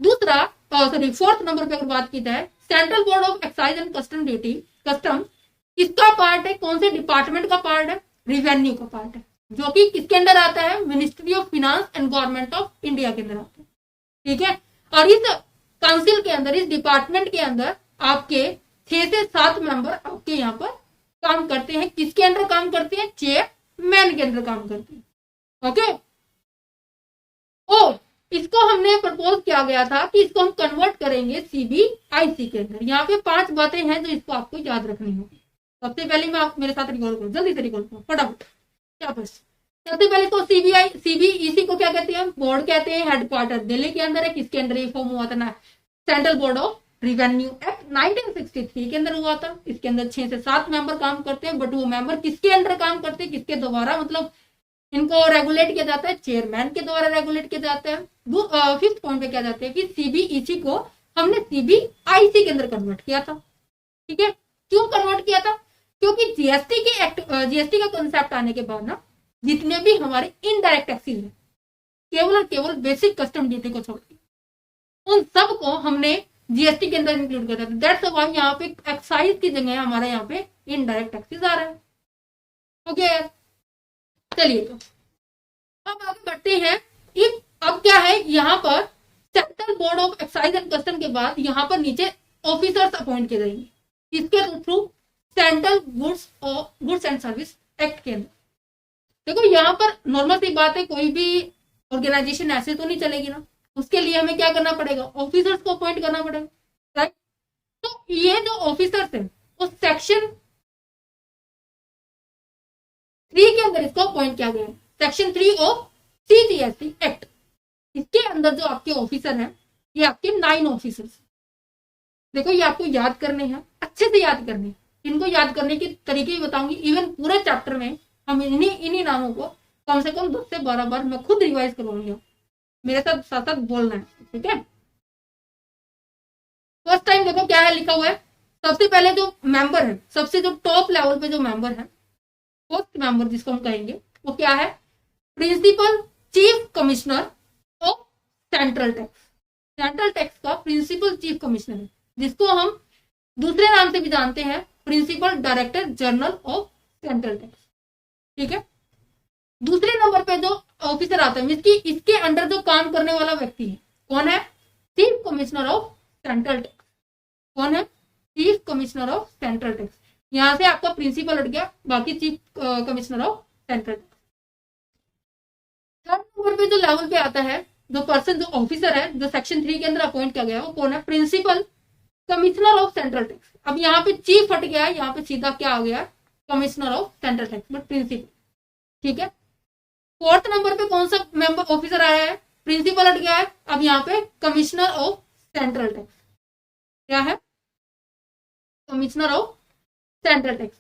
दूसरा फोर्थ नंबर पे अगर बात की जाए, central board of excise and custom duty, custom किसका पार्ट है, कौन से डिपार्टमेंट का पार्ट है, रेवेन्यू का पार्ट है, जो कि किसके अंदर आता है, ministry of finance and government of India के अंदर आता है, ठीक है। और इस काउंसिल के अंदर, इस डिपार्टमेंट के अंदर आपके 6 से 7 मेंबर आपके यहाँ पर काम करते हैं। किसके अंडर काम करते हैं? चेयरमैन के अंदर काम करते हैं। ओके, और इसको हमने प्रपोज किया गया था कि इसको हम कन्वर्ट करेंगे सीबीआईसी के अंदर। यहाँ पे 5 बातें हैं जो इसको आपको याद रखनी होगी। सबसे पहले मैं आप मेरे साथ रिकॉल करूँ, जल्दी से रिकॉल करूँ फटाफट। क्या बस सबसे पहले तो सीबीईसी को क्या कहते हैं? बोर्ड कहते हैं। हेडक्वार्टर दिल्ली के अंदर है। किसके अंदर ये फॉर्म हुआ था ना? Central board of revenue act 1963 के अंदर हुआ था। इसके अंदर 6 से 7 मेंबर काम करते हैं, बट वो मेंबर किसके अंदर काम करते हैं? किसके द्वारा मतलब इनको रेगुलेट किया जाता है? चेयरमैन के द्वारा रेगुलेट किया जाता है। 5th पॉइंट पे क्या जाते हैं कि सीबीईसी को हमने सीबीआईसी के अंदर कन्वर्ट किया था। ठीक है, क्यों कन्वर्ट किया था? क्योंकि जीएसटी का कंसेप्ट आने के बाद ना जितने भी हमारे इनडायरेक्ट टैक्सेस हैं, केवल और केवल बेसिक कस्टम ड्यूटी को छोड़ के, उन सब को हमने जीएसटी के अंदर इंक्लूड किया था। दैट्स व्हाई यहाँ पे एक्साइज की जगह हमारे यहाँ पे इनडायरेक्ट टैक्सेस आ रहे हैं। ओके, चलिए तो अब आगे बढ़ते हैं। अब क्या है यहाँ पर? Central board of excise and custom के बाद यहाँ पर नीचे ऑफिसर्स अपॉइंट किए जाएंगे। इसके through central goods and service act के अंदर। देखो यहाँ पर नॉर्मल सी बात है, कोई भी ऑर्गेनाइजेशन ऐसे तो नहीं चलेगी ना, उसके लिए हमें क्या करना पड़ेगा? ऑफिसर्स को अपॉइंट करना पड़ेगा, राइट? तो ये जो ऑफिसर्स है वो सेक्शन 3 के अंदर इसको अपॉइंट किया गया है। सेक्शन 3 ऑफ सीजीएसटी एक्ट, इसके अंदर जो आपके ऑफिसर हैं ये आपके 9 ऑफिसर्स। देखो ये आपको याद करने हैं, अच्छे से याद करने। इनको याद करने के तरीके ही बताऊंगी। इवन पूरे चैप्टर में हम इन्हीं नामों को कम से कम 10 से 12 बार मैं खुद रिवाइज करवाऊंगी। मेरे साथ साथ बोलना है, ठीक है? फर्स्ट टाइम देखो क्या है लिखा हुआ है। सबसे पहले जो मेंबर है, सबसे जो टॉप लेवल पे जो मेंबर है, फर्स्ट मेंबर जिसको हम कहेंगे वो क्या है? Principal chief commissioner of central tax. Central tax का प्रिंसिपल चीफ कमिश्नर है, जिसको हम दूसरे नाम से भी जानते हैं principal director general of central tax. ठीक है, दूसरे नंबर पे जो ऑफिसर आता है इसके अंडर जो काम करने वाला व्यक्ति है, कौन है? Chief commissioner of central tax. कौन है? Chief commissioner of central tax. यहां से आपका प्रिंसिपल हट गया, बाकी chief commissioner of central tax. Third number पे जो लेवल पे आता है, जो पर्सन, जो ऑफिसर है, जो सेक्शन 3 के अंदर अपॉइंट किया गया है, वो कौन है? Principal commissioner of central tax. अब यहाँ पे चीफ हट गया है, यहाँ पे सीधा क्या आ गया? Commissioner of central tax, but principal. ठीक है, फोर्थ नंबर पे कौन सा मेंबर ऑफिसर आया है? प्रिंसिपल हट गया है, अब यहाँ पे कमिश्नर ऑफ सेंट्रल टैक्स। क्या है? Commissioner of central tax.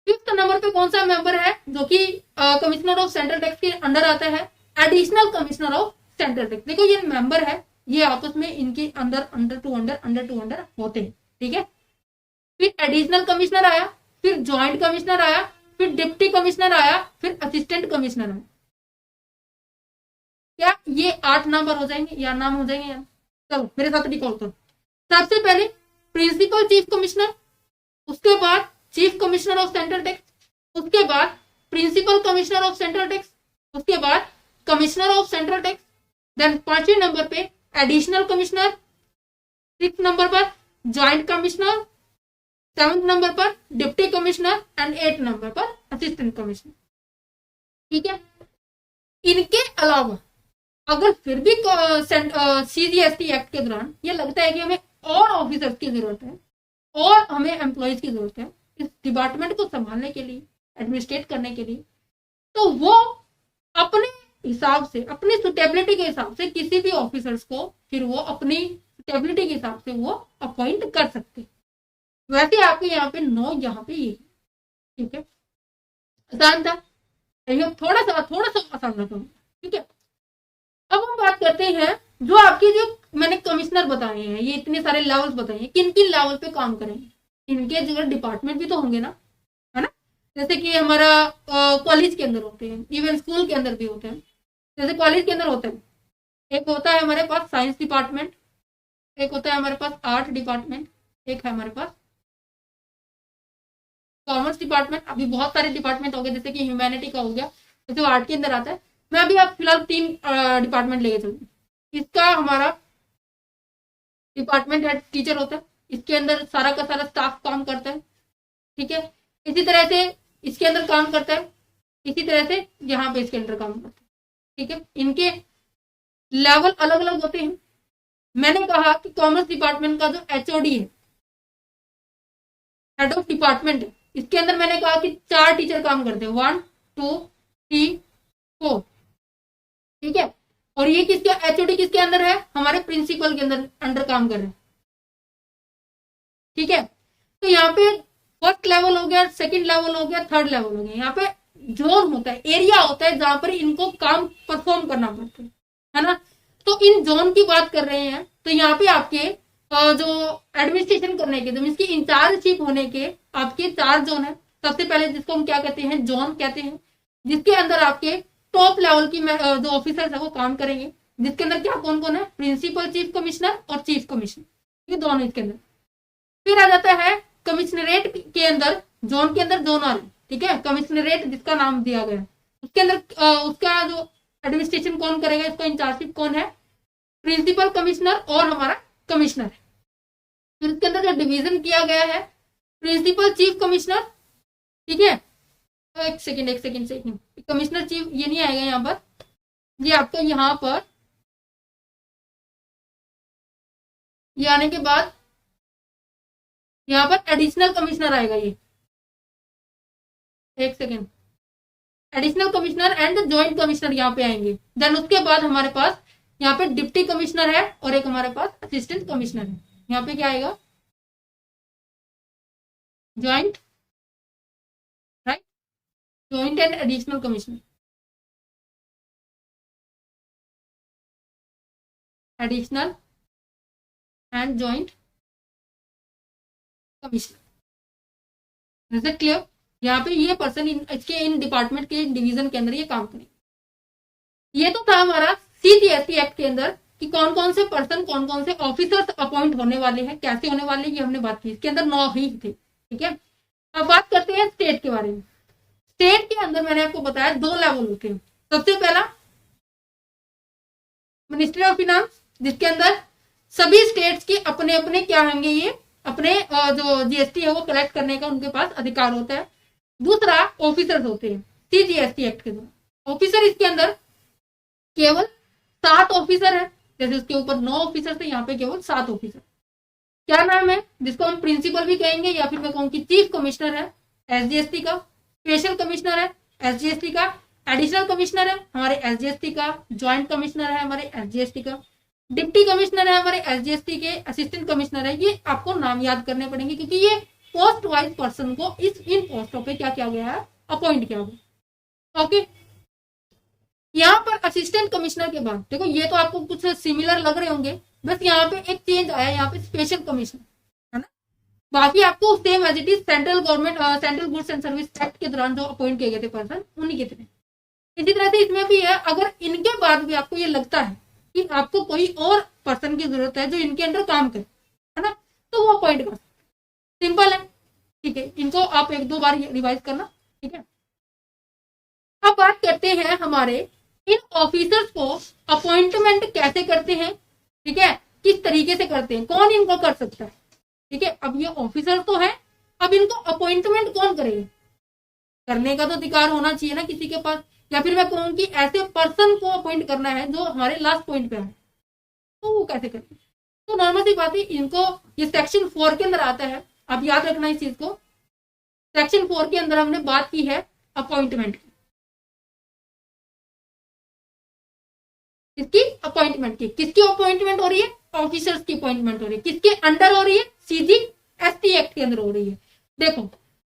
Fifth number पे कौन सा मेंबर है जो कि कमिश्नर ऑफ सेंट्रल टैक्स के अंडर आता है? Additional commissioner of central tax. देखो ये मेंबर है, ये आपस में इनके अंडर टू अंडर होते हैं। ठीक है, फिर एडिशनल कमिश्नर आया, फिर ज्वाइंट कमिश्नर आया, फिर डिप्टी कमिश्नर आया, फिर असिस्टेंट कमिश्नर आया। क्या ये 8 नंबर हो जाएंगे या नाम हो जाएंगे यार? चलो मेरे साथ रिकॉल करो। सबसे पहले प्रिंसिपल चीफ कमिश्नर, उसके बाद chief commissioner of central tax, उसके बाद principal commissioner of central tax, उसके बाद commissioner of central tax, then 5वें नंबर पे एडिशनल कमिश्नर, 6th नंबर पर ज्वाइंट कमिश्नर, 7th नंबर पर deputy commissioner and 8th number पर असिस्टेंट कमिश्नर। ठीक है, इनके अलावा अगर फिर भी सीजीएसटी एक्ट के दौरान ये लगता है कि हमें और ऑफिसर्स की जरूरत है और हमें एम्प्लॉयज की जरूरत है इस डिपार्टमेंट को संभालने के लिए, एडमिनिस्ट्रेट करने के लिए, तो वो अपने हिसाब से, अपनी सुटेबिलिटी के हिसाब से किसी भी ऑफिसर्स को फिर वो अपनी सुटेबिलिटी के हिसाब से वो अपॉइंट कर सकते। वैसे आपके यहाँ पे 9, यहाँ पे ये। ठीक है, आसान था, थोड़ा सा आसान रखूंगा। ठीक है, अब हम बात करते हैं जो आपके जो मैंने कमिश्नर बताए हैं, ये इतने सारे लेवल्स बताए हैं, किन किन लेवल पे काम करेंगे। इनके जो डिपार्टमेंट भी तो होंगे ना, है ना? जैसे कि हमारा कॉलेज के अंदर होते हैं, इवन स्कूल के अंदर भी होते हैं। जैसे कॉलेज के अंदर होते हैं, एक होता है हमारे पास साइंस डिपार्टमेंट, एक होता है हमारे पास आर्ट डिपार्टमेंट, एक है हमारे पास कॉमर्स डिपार्टमेंट। अभी बहुत सारे डिपार्टमेंट हो गए, जैसे कि ह्यूमैनिटी का हो गया, जैसे आर्ट के अंदर आता है। मैं अभी आप फिलहाल 3 डिपार्टमेंट लेके चलूँ। इसका हमारा डिपार्टमेंट हेड टीचर होता है, इसके अंदर सारा का सारा स्टाफ काम करता है, ठीक है। इसी तरह से इसके अंदर काम करता है, इसी तरह से यहाँ पे इसके अंदर काम करता है, ठीक है। इनके लेवल अलग अलग होते हैं। मैंने कहा कि कॉमर्स डिपार्टमेंट का जो एचओडी है, हेड ऑफ डिपार्टमेंट है, इसके अंदर मैंने कहा कि 4 टीचर काम करते हैं, 1 2 3 4, ठीक है। और ये किसका एचओडी किसके अंदर है, हमारे प्रिंसिपल के अंडर काम कर रहे हैं, ठीक है। तो यहाँ पे फर्स्ट लेवल हो गया, सेकंड लेवल हो गया, थर्ड लेवल हो गया। यहाँ पे जोन होता है, एरिया होता है जहां पर इनको काम परफॉर्म करना पड़ता है ना। तो इन जोन की बात कर रहे हैं, तो यहाँ पे आपके जो एडमिनिस्ट्रेशन करने के, जो इसकी इंचार्जशिप होने के आपके 4 जोन है। सबसे पहले जिसको हम क्या कहते हैं, जोन कहते हैं, जिसके अंदर आपके टॉप लेवल की जो ऑफिसर्स है वो काम करेंगे, जिसके अंदर क्या कौन कौन है, प्रिंसिपल, चीफ कमिश्नर और चीफ कमिश्नर, ये दोनों इसके अंदर। फिर आ जाता है कमिश्नरेट के अंदर, जोन के अंदर जोनल, ठीक है, कमिश्नरेट जिसका नाम दिया गया, उसके अंदर उसका जो एडमिनिस्ट्रेशन कौन करेगा, इसका इंचार्जशिप कौन है, प्रिंसिपल कमिश्नर और हमारा कमिश्नर है। फिर इसके अंदर जो डिवीजन किया गया है, प्रिंसिपल चीफ कमिश्नर, ठीक है। एक सेकंड, कमिश्नर चीफ ये नहीं आएगा यहाँ पर, ये आपका यहाँ पर, ये आने के बाद यहाँ पर एडिशनल कमिश्नर आएगा, ये एक second, additional commissioner and joint commissioner यहाँ पे आएंगे। देन उसके बाद हमारे पास यहाँ पे डिप्टी कमिश्नर है और एक हमारे पास असिस्टेंट कमिश्नर है। यहाँ पे क्या आएगा, joint, right, joint and additional commissioner, additional and joint commissioner. Is it clear? यहाँ पे ये पर्सन इसके इन डिपार्टमेंट के डिवीजन के अंदर ये काम करेंगे। ये तो था हमारा सीजीएसटी एक्ट के अंदर कि कौन कौन से पर्सन, कौन कौन से ऑफिसर्स अपॉइंट होने वाले हैं, कैसे होने वाले हैं, ये हमने बात की। इसके अंदर 9 ही थे, ठीक है। अब बात करते हैं स्टेट के बारे में। स्टेट के अंदर मैंने आपको बताया 2 लेवल होते हैं। सबसे पहला मिनिस्ट्री ऑफ फिनांस, जिसके अंदर सभी स्टेट्स के अपने अपने क्या होंगे, ये अपने जो जीएसटी है वो कलेक्ट करने का उनके पास अधिकार होता है। दूसरा ऑफिसर्स होते हैं सीजीएसटी एक्ट के द्वारा। ऑफिसर इसके अंदर केवल 7 ऑफिसर है, जैसे उसके ऊपर 9 ऑफिसर थे, यहाँ पे केवल 7 ऑफिसर। क्या नाम है, जिसको हम प्रिंसिपल भी कहेंगे, या फिर मैं कहूँ कि चीफ कमिश्नर है एसजीएसटी का, स्पेशल कमिश्नर है एसजीएसटी का, एडिशनल कमिश्नर है हमारे एसजीएसटी का, ज्वाइंट कमिश्नर है हमारे एसजीएसटी का, डिप्टी कमिश्नर है हमारे एसजीएसटी के, असिस्टेंट कमिश्नर है। ये आपको नाम याद करने पड़ेंगे क्योंकि ये पोस्ट वाइज पर्सन को इन पोस्टों पे क्या किया गया है, अपॉइंट किया गया। ओके, यहाँ पर असिस्टेंट कमिश्नर के बाद देखो, ये तो आपको कुछ सिमिलर लग रहे होंगे, बस यहाँ पे एक चेंज आया, यहाँ पे स्पेशल कमिश्नर है ना। बाकी आपको same as it is central government central goods and service act के दौरान जो अपॉइंट किए गए थे पर्सन, उन्हीं के थे। इसी तरह से इसमें भी है, अगर इनके बाद भी आपको ये लगता है कि आपको कोई और पर्सन की जरूरत है जो इनके अंडर काम करे, है ना, तो वो अपॉइंट कर सकते। सिंपल है, ठीक है। इनको आप 1-2 बार रिवाइज करना, ठीक है। अब बात करते हैं हमारे इन ऑफिसर्स को अपॉइंटमेंट कैसे करते हैं, ठीक है, किस तरीके से करते हैं, कौन इनको कर सकता है, ठीक है। अब ये ऑफिसर तो है, अब इनको अपॉइंटमेंट कौन करेगा, करने का तो अधिकार होना चाहिए ना किसी के पास, या फिर मैं कहूँ कि ऐसे पर्सन को अपॉइंट करना है जो हमारे लास्ट पॉइंट पे है, तो वो कैसे करेंगे। तो नॉर्मल सी बात है, इनको ये सेक्शन 4 के अंदर आता है, आप याद रखना इस चीज को। सेक्शन 4 के अंदर हमने बात की है अपॉइंटमेंट की, इसकी अपॉइंटमेंट की, किसकी अपॉइंटमेंट हो रही है, ऑफिसर्स की अपॉइंटमेंट हो रही है, किसके अंडर हो रही है, सीजीएसटी एक्ट के अंदर हो रही है। देखो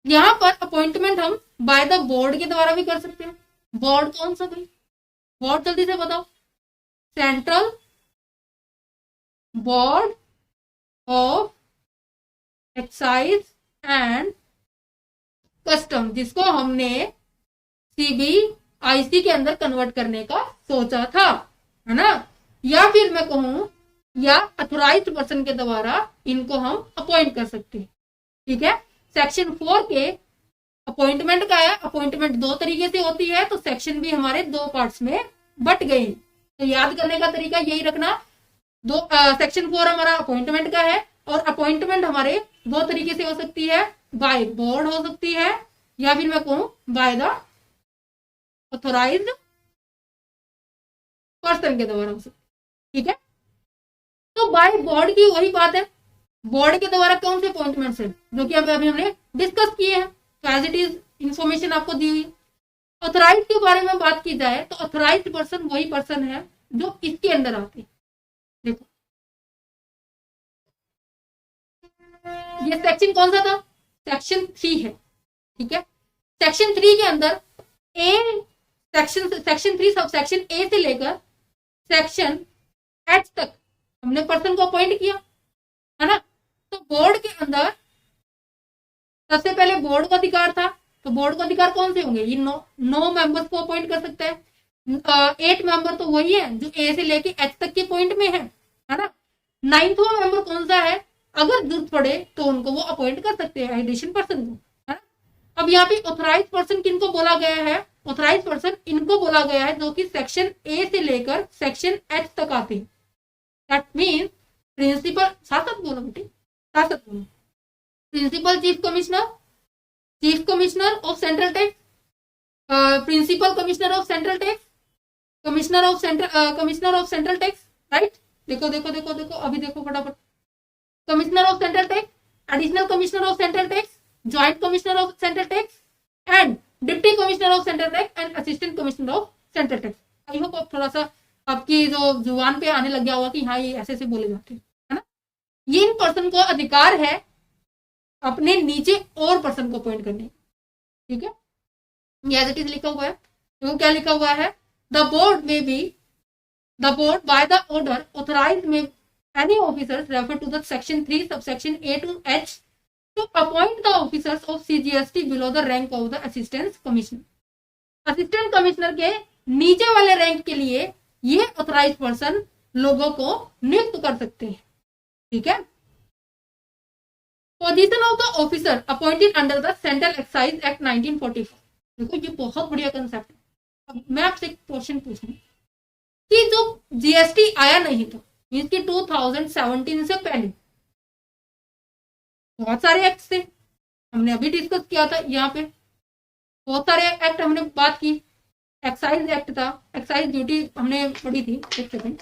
यहाँ पर अपॉइंटमेंट हम बाय द बोर्ड के द्वारा भी कर सकते हैं। बोर्ड कौन सा भाई, बोर्ड जल्दी से बताओ, central board of excise and custom, जिसको हमने सीबीआईसी के अंदर कन्वर्ट करने का सोचा था, है ना। या फिर मैं कहूं, या अथोराइज्ड पर्सन के द्वारा इनको हम अपॉइंट कर सकते हैं, ठीक है। सेक्शन 4 के अपॉइंटमेंट का है, अपॉइंटमेंट 2 तरीके से होती है, तो सेक्शन भी हमारे 2 पार्ट्स में बट गए। तो याद करने का तरीका यही रखना, दो सेक्शन 4 हमारा अपॉइंटमेंट का है, और अपॉइंटमेंट हमारे दो तरीके से हो सकती है, बाय बोर्ड हो सकती है, या फिर मैं कहूं बाय द ऑथोराइज्ड पर्सन के द्वारा हो सकती है। ठीक है, तो बाय बोर्ड की वही बात है, बोर्ड के द्वारा कौन से अपॉइंटमेंट्स है जो कि अभी हमने डिस्कस किए हैं, तो एज इट इज इंफॉर्मेशन आपको दी हुई। ऑथोराइज के बारे में बात की जाए तो ऑथोराइज पर्सन वही पर्सन है जो इसके अंदर आते हैं। देखो ये सेक्शन कौन सा था, सेक्शन 3 है। ठीक है, सेक्शन 3 के अंदर सेक्शन 3 सब सेक्शन ए से लेकर सेक्शन एच तक हमने पर्सन को अपॉइंट किया, है ना। तो बोर्ड के अंदर सबसे पहले बोर्ड का अधिकार था, तो बोर्ड का अधिकार कौन से होंगे, ये 9 मेंबर्स को अपॉइंट कर सकता है। 8 मेंबर तो वही है जो ए से लेके एच तक के पॉइंट में है ना। 9वां मेंबर कौन सा है, अगर जरूरत पड़े तो उनको वो अपॉइंट कर सकते हैं एडिशन पर्सन को, है ना। अब यहाँ पे ऑथराइज पर्सन किनको बोला गया है, ऑथराइज पर्सन इनको बोला गया है जो कि सेक्शन ए से लेकर सेक्शन एच तक आते हैं। दैट मीन्स प्रिंसिपल, साथ बोलो बेटी, साथ बोलो, principal chief commissioner of central tax, principal commissioner of central tax, commissioner of central tax, right. देखो देखो देखो देखो अभी देखो फटाफट, commissioner of central tax, additional commissioner of central tax, joint commissioner of central tax and deputy commissioner of central tax and assistant commissioner of central tax. I hope आप थोड़ा सा आपकी जो जुबान पे आने लग गया होगा कि हाँ ये ऐसे से बोले जाते हैं, है ना। ये इन पर्सन को अधिकार है अपने नीचे और पर्सन को अपॉइंट करने। ठीक है, एज इट इज लिखा हुआ है, तो क्या लिखा हुआ है, the board by the order authorise में any officers refer to the section 3 subsection A to H to appoint the officers of CGST below the rank of the assistant commissioner. Assistant commissioner के नीचे वाले rank के लिए ये authorise person लोगों को नियुक्त कर सकते हैं। ठीक है, position of the officer appointed under the central excise act 1944। देखो ये बहुत बढ़िया कंसेप्ट है। अब मैं आपसे एक क्वेश्चन पूछूं कि जो जीएसटी आया नहीं था मीन्स की 2017 से पहले बहुत सारे एक्ट थे, हमने अभी डिस्कस किया था, यहाँ पे बहुत सारे एक्ट हमने बात की। एक्साइज एक्ट था, एक्साइज ड्यूटी हमने पढ़ी थी, एक सेकंड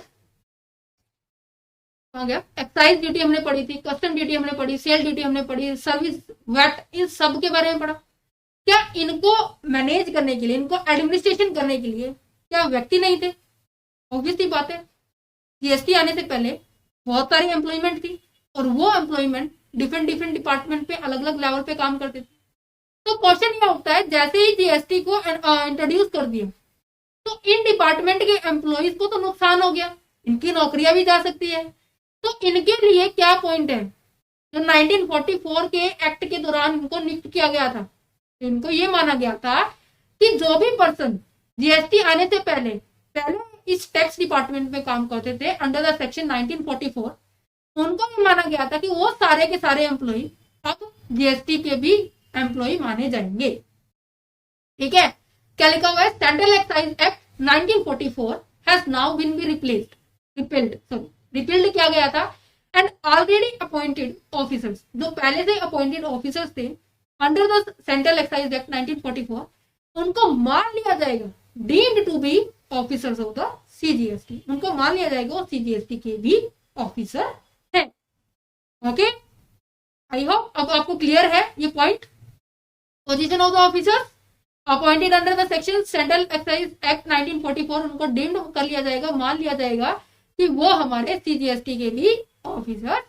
आ गया, एक्साइज ड्यूटी हमने पढ़ी थी, कस्टम ड्यूटी हमने पढ़ी, सेल ड्यूटी हमने पढ़ी, सर्विस वैट, इन सब के बारे में पढ़ा। क्या इनको मैनेज करने के लिए, इनको एडमिनिस्ट्रेशन करने के लिए क्या व्यक्ति नहीं थे? ऑब्वियसली बात है, जीएसटी आने से पहले बहुत सारी एम्प्लॉयमेंट थी और वो एम्प्लॉयमेंट डिफरेंट डिपार्टमेंट पे अलग अलग लेवल पे काम करते थे। तो क्वेश्चन ये उठता है जैसे ही जीएसटी को इंट्रोड्यूस कर दिया तो इन डिपार्टमेंट के एम्प्लॉयज को तो नुकसान हो गया, इनकी नौकरियां भी जा सकती है। तो इनके लिए क्या पॉइंट है, जो 1944 के एक्ट के दौरान इनको नियुक्त किया गया था, तो इनको ये माना गया था कि जो भी पर्सन जीएसटी आने से पहले इस टैक्स डिपार्टमेंट में काम करते थे अंडर द सेक्शन 1944, उनको ये माना गया था कि वो सारे के सारे एम्प्लॉय अब जीएसटी के भी एम्प्लॉय माने जाएंगे। ठीक है, क्या लिखा हुआ है, central excise act 1944 has now been be repealed किया गया था एंड ऑलरेडी अपॉइंटेड ऑफिसर्स, जो पहले से अपॉइंटेड ऑफिसर्स थे under the central excise act 1944, उनको मान लिया जाएगा deemed to be officers of the CGST, उनको मान लिया जाएगा वो सीजीएसटी के भी ऑफिसर हैं। ओके, आई होप अब आपको क्लियर है ये point. Position of the officers appointed under the section central excise act 1944, उनको डीम्ड कर लिया जाएगा, मान लिया जाएगा कि वो हमारे सीजीएसटी के भी ऑफिसर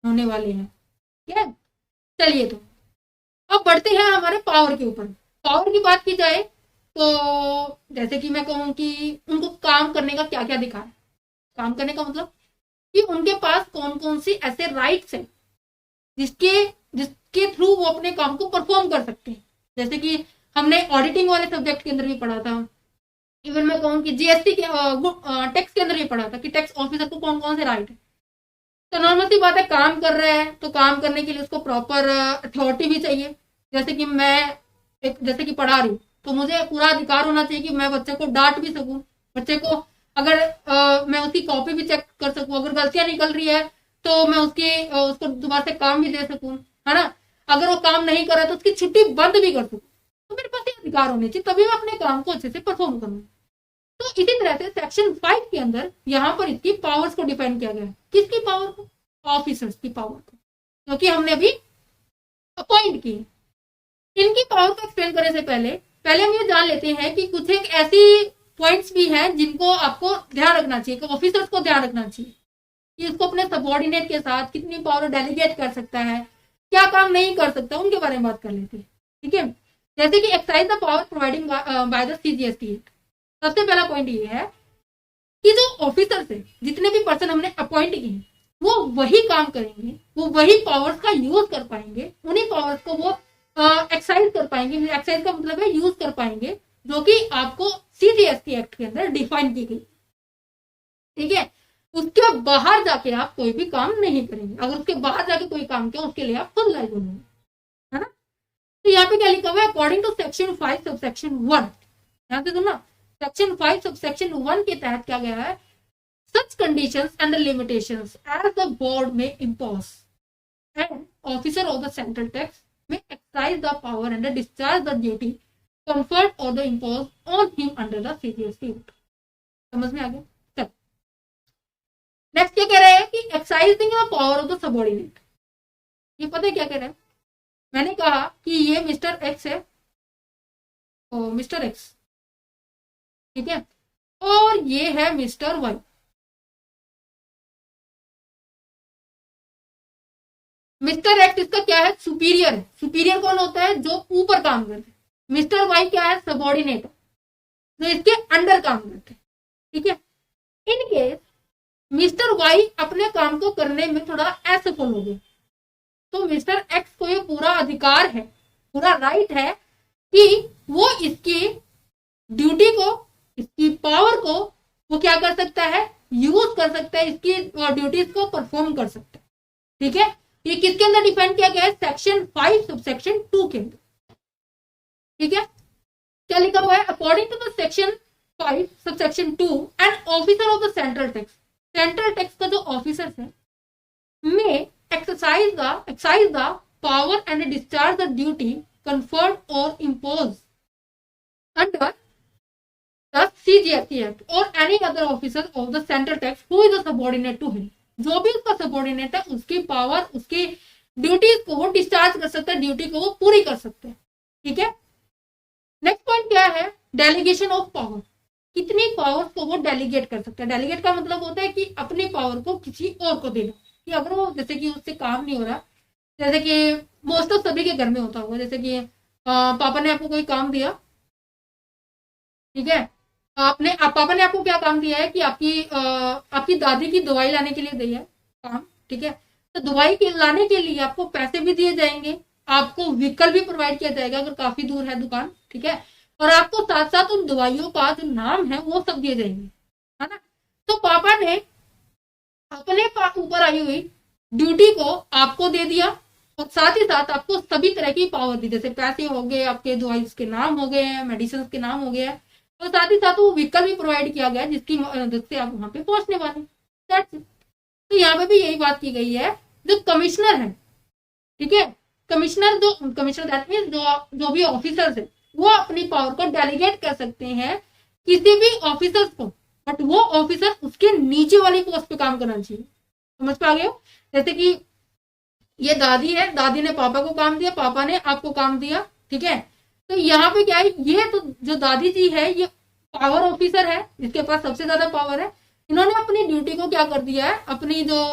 होने वाले हैं। ठीक है, चलिए तो अब बढ़ते हैं हमारे पावर के ऊपर। पावर की बात की जाए तो जैसे कि मैं कहूँ कि उनको काम करने का क्या क्या अधिकार है, काम करने का मतलब कि उनके पास कौन कौन सी ऐसे राइट्स हैं जिसके थ्रू वो अपने काम को परफॉर्म कर सकते हैं। जैसे कि हमने ऑडिटिंग वाले सब्जेक्ट के अंदर भी पढ़ा था, इवन मैं कहूँ कि जीएसटी के टैक्स के अंदर भी पढ़ा था कि टैक्स ऑफिसर को कौन कौन से राइट है। तो नॉर्मल सी बात है, काम कर रहे हैं तो काम करने के लिए उसको प्रॉपर अथॉरिटी भी चाहिए। जैसे कि मैं जैसे कि पढ़ा रही हूँ तो मुझे पूरा अधिकार होना चाहिए कि मैं बच्चे को डांट भी सकूं, बच्चे को अगर मैं उसकी कॉपी भी चेक कर सकूं, अगर गलतियां निकल रही है तो मैं उसको दोबारा से काम भी दे सकूं, है ना। अगर वो काम नहीं कर रहा तो उसकी छुट्टी बंद भी कर सकूं। तो मेरे पास ये अधिकार होने चाहिए, तभी मैं अपने काम को अच्छे से परफॉर्म करूँ। तो इसी तरह से सेक्शन 5 के अंदर यहाँ पर इसकी पावर्स को डिफाइन किया गया है। किसकी पावर को? ऑफिसर्स की पावर को, क्योंकि हमने अभी अपॉइंट की। इनकी पावर को एक्सप्लेन करने से पहले हम ये जान लेते हैं कि कुछ एक ऐसी पॉइंट्स भी हैं जिनको आपको ध्यान रखना चाहिए, कि ऑफिसर्स को ध्यान रखना चाहिए कि उसको अपने सबॉर्डिनेट के साथ कितनी पावर डेलीगेट कर सकता है, क्या काम नहीं कर सकता, उनके बारे में बात कर लेते हैं। ठीक है, जैसे कि exercise the power providing by the CGST act. सबसे पहला पॉइंट ये है कि जो ऑफिसर्स है, जितने भी पर्सन हमने अपॉइंट किए, वो वही काम करेंगे, वो वही पावर्स का यूज कर पाएंगे, उन्हीं पावर्स को वो एक्सरसाइज कर पाएंगे। एक्सरसाइज का मतलब है यूज कर पाएंगे, जो कि आपको सीजीएसटी एक्ट के अंदर डिफाइन की गई। ठीक है, उसके बाहर जाके आप कोई भी काम नहीं करेंगे। अगर उसके बाहर जाके कोई काम किया, उसके लिए आप खुद लायबल होंगे, है ना। तो यहाँ पे क्या लिखा हुआ है? According to section 5 sub section 1, ध्यान से सुनना, सेक्शन 5 सब सेक्शन 1 के तहत क्या गया है? such conditions and the limitations as the board may impose, and officer of the central tax may exercise the power and discharge the duty conferred or the imposed on him under the CGST Act। समझ में आ गया? चल, next क्या कह रहे हैं कि exercising the power of the subordinate. ये पता है क्या कह रहे हैं? मैंने कहा कि ये मिस्टर एक्स है, मिस्टर एक्स, ठीक है, और ये है मिस्टर वाई। मिस्टर एक्स इसका क्या है? सुपीरियर है। सुपीरियर कौन होता है? जो ऊपर काम करते हैं। मिस्टर वाई क्या है? सबऑर्डिनेट, जो इसके अंडर काम करते हैं। ठीक है, इन केस मिस्टर वाई अपने काम को करने में थोड़ा असफल हो गए, तो मिस्टर एक्स को ये पूरा अधिकार है, पूरा राइट है कि वो इसकी ड्यूटी को, इसकी पावर को वो क्या कर सकता है? यूज कर सकता है, इसकी ड्यूटीज को परफॉर्म कर सकता है। ठीक है, ये किसके अंदर डिफाइन किया गया है? सेक्शन 5 सब सेक्शन 2 के अंदर। ठीक है, क्या लिखा हुआ है? According to the section 5 sub section 2 and officer of the central tax, central tax का जो ऑफिसर है, में exercise the power and discharge the duty conferred or imposed under the CGST Act or any other officer of the central tax who is a subordinate to him। जो भी उसका subordinate है, उसकी power, उसकी duties को वो discharge कर सकता है, ड्यूटी को वो पूरी कर सकते हैं। ठीक है, नेक्स्ट पॉइंट क्या है? Delegation of power. कितनी पावर्स को वो डेलीगेट कर सकता है? डेलीगेट का मतलब होता है कि अपनी पावर को किसी और को देना, कि अगर वो, जैसे कि उससे काम नहीं हो रहा, जैसे कि मोस्ट ऑफ सभी के घर में होता होगा, जैसे कि पापा ने आपको कोई काम दिया, ठीक है, पापा ने आपको क्या काम दिया है कि आपकी दादी की दवाई लाने के लिए दी है काम। ठीक है, तो दवाई के लाने के लिए आपको पैसे भी दिए जाएंगे, आपको व्हीकल भी प्रोवाइड किया जाएगा अगर काफी दूर है दुकान। ठीक है, और आपको साथ साथ उन दवाइयों का जो नाम है वो सब दिए जाएंगे, है ना। तो पापा ने अपने ऊपर आई हुई ड्यूटी को आपको दे दिया, और साथ ही साथ आपको सभी तरह की पावर दी, जैसे पैसे हो गए, आपके दवाई के नाम हो गए हैं, मेडिसिन के नाम हो गया, और साथ ही साथ वो व्हीकल भी प्रोवाइड किया गया जिसकी मदद से आप वहां पे पहुंचने वाले। तो यहाँ पे भी यही बात की गई है, जो कमिश्नर है, ठीक है, कमिश्नर दैट मींस जो भी ऑफिसर्स है, वो अपनी पावर को डेलीगेट कर सकते हैं किसी भी ऑफिसर्स को, बट वो ऑफिसर उसके नीचे वाली पोस्ट पे काम करना चाहिए। समझ पा गए हो? जैसे कि ये दादी है, दादी ने पापा को काम दिया, पापा ने आपको काम दिया। ठीक है, तो यहाँ पे क्या है, ये तो जो दादी जी है ये पावर ऑफिसर है, जिसके पास सबसे ज्यादा पावर है। इन्होंने अपनी ड्यूटी को क्या कर दिया है, अपनी जो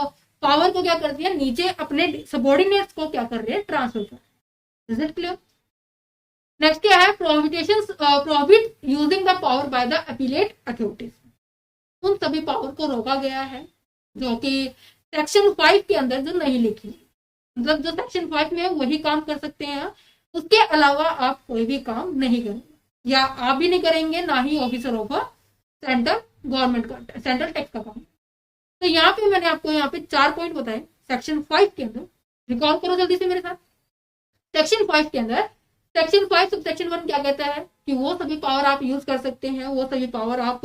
पावर को क्या कर दिया, नीचे अपने सबॉर्डिनेट्स को क्या कर रहे हैं, ट्रांसफर कर। Is it clear? नेक्स्ट क्या है? Prohibit using the power by the appellate authorities. उन सभी पावर को रोका गया है जो कि सेक्शन 5 के अंदर जो नहीं लिखी, मतलब जो सेक्शन 5 में है वही काम कर सकते हैं, उसके अलावा आप कोई भी काम नहीं करेंगे, या आप भी नहीं करेंगे, ना ही ऑफिसर ऑफ सेंट्रल गवर्नमेंट का, सेंट्रल टैक्स का काम। तो यहाँ पे मैंने आपको यहाँ पे 4 पॉइंट बताए सेक्शन 5 के अंदर, रिकॉल करो जल्दी से मेरे साथ। सेक्शन 5 के अंदर सेक्शन 5 सब सेक्शन 1 क्या कहता है कि वो सभी पावर आप यूज कर सकते हैं, वो सभी पावर आप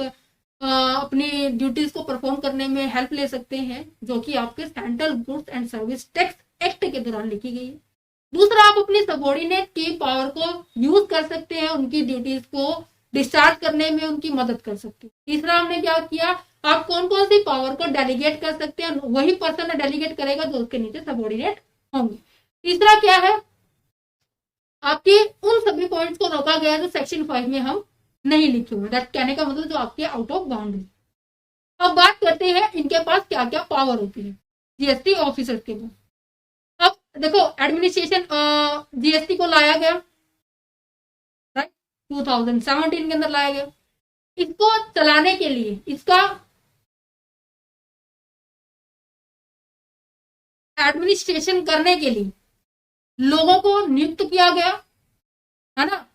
अपनी ड्यूटीज को परफॉर्म करने में हेल्प ले सकते हैं, जो कि आपके central goods and service tax act के दौरान लिखी गई है। दूसरा, आप अपनी सबॉर्डिनेट की पावर को यूज कर सकते हैं, उनकी ड्यूटीज को डिस्चार्ज करने में उनकी मदद कर सकते हैं। तीसरा, हमने क्या किया, आप कौन कौन सी पावर को डेलीगेट कर सकते हैं, वही पर्सन डेलीगेट करेगा जो उसके नीचे सबॉर्डिनेट होंगे। तीसरा क्या है, आपके उन सभी पॉइंट्स को रोका गया जो सेक्शन 5 में हम नहीं लिखे हुए, दैट कहने का मतलब जो आपके आउट ऑफ बाउंड्री। अब बात करते हैं इनके पास क्या क्या पावर होती है जीएसटी ऑफिसर्स के पास। अब देखो, एडमिनिस्ट्रेशन जीएसटी को लाया गया, राइट, 2017 के अंदर लाया गया। इसको चलाने के लिए, इसका एडमिनिस्ट्रेशन करने के लिए लोगों को नियुक्त किया गया, है ना।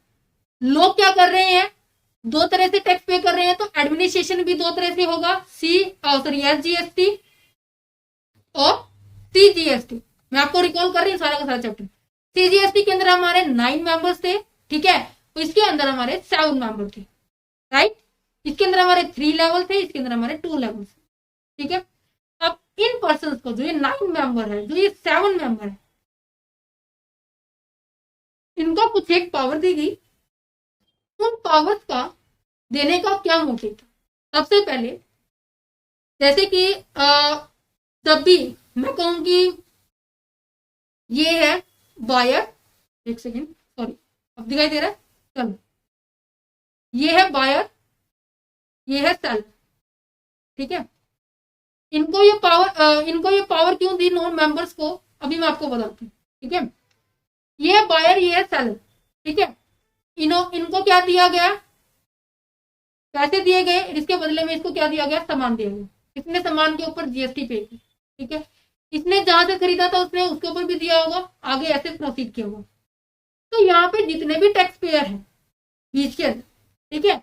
लोग क्या कर रहे हैं, दो तरह से टैक्स पे कर रहे हैं, तो एडमिनिस्ट्रेशन भी दो तरह से होगा, एसजीएसटी और सीजीएसटी। मैं आपको रिकॉल कर रही हूँ सारा का सारा चैप्टर। सीजीएसटी के अंदर हमारे 9 मेंबर्स थे, ठीक है, तो इसके अंदर हमारे 7 मेंबर थे, राइट। इसके अंदर हमारे 3 लेवल थे, इसके अंदर हमारे 2 लेवल थे, ठीक है। अब इन पर्सन को, जो ये 9 मेंबर है, जो ये 7 मेंबर है, इनको कुछ एक पावर दी गई। उन पावर्स का देने का क्या मोटिव था? सबसे पहले, जैसे कि जब भी मैं कहूंगी ये है बायर, एक सेकेंड, सॉरी, अब दिखाई दे रहा है, चलो, ये है बायर, ये है सेलर, ठीक है। इनको ये पावर क्यों दी नॉन मेंबर्स को, अभी मैं आपको बताती हूँ, ठीक है। ये है बायर, ये है सेलर, ठीक है। इनको क्या दिया गया, पैसे दिए गए, इसके बदले में इसको क्या दिया गया, सामान दिया गया। इसने सामान के ऊपर जीएसटी पे की, ठीक है। इसने जहां से खरीदा था उसने उसके ऊपर भी दिया होगा, आगे ऐसे प्रोसीड किया होगा। तो यहाँ पे जितने भी टैक्स पेयर हैं बीच के अंदर, ठीक है,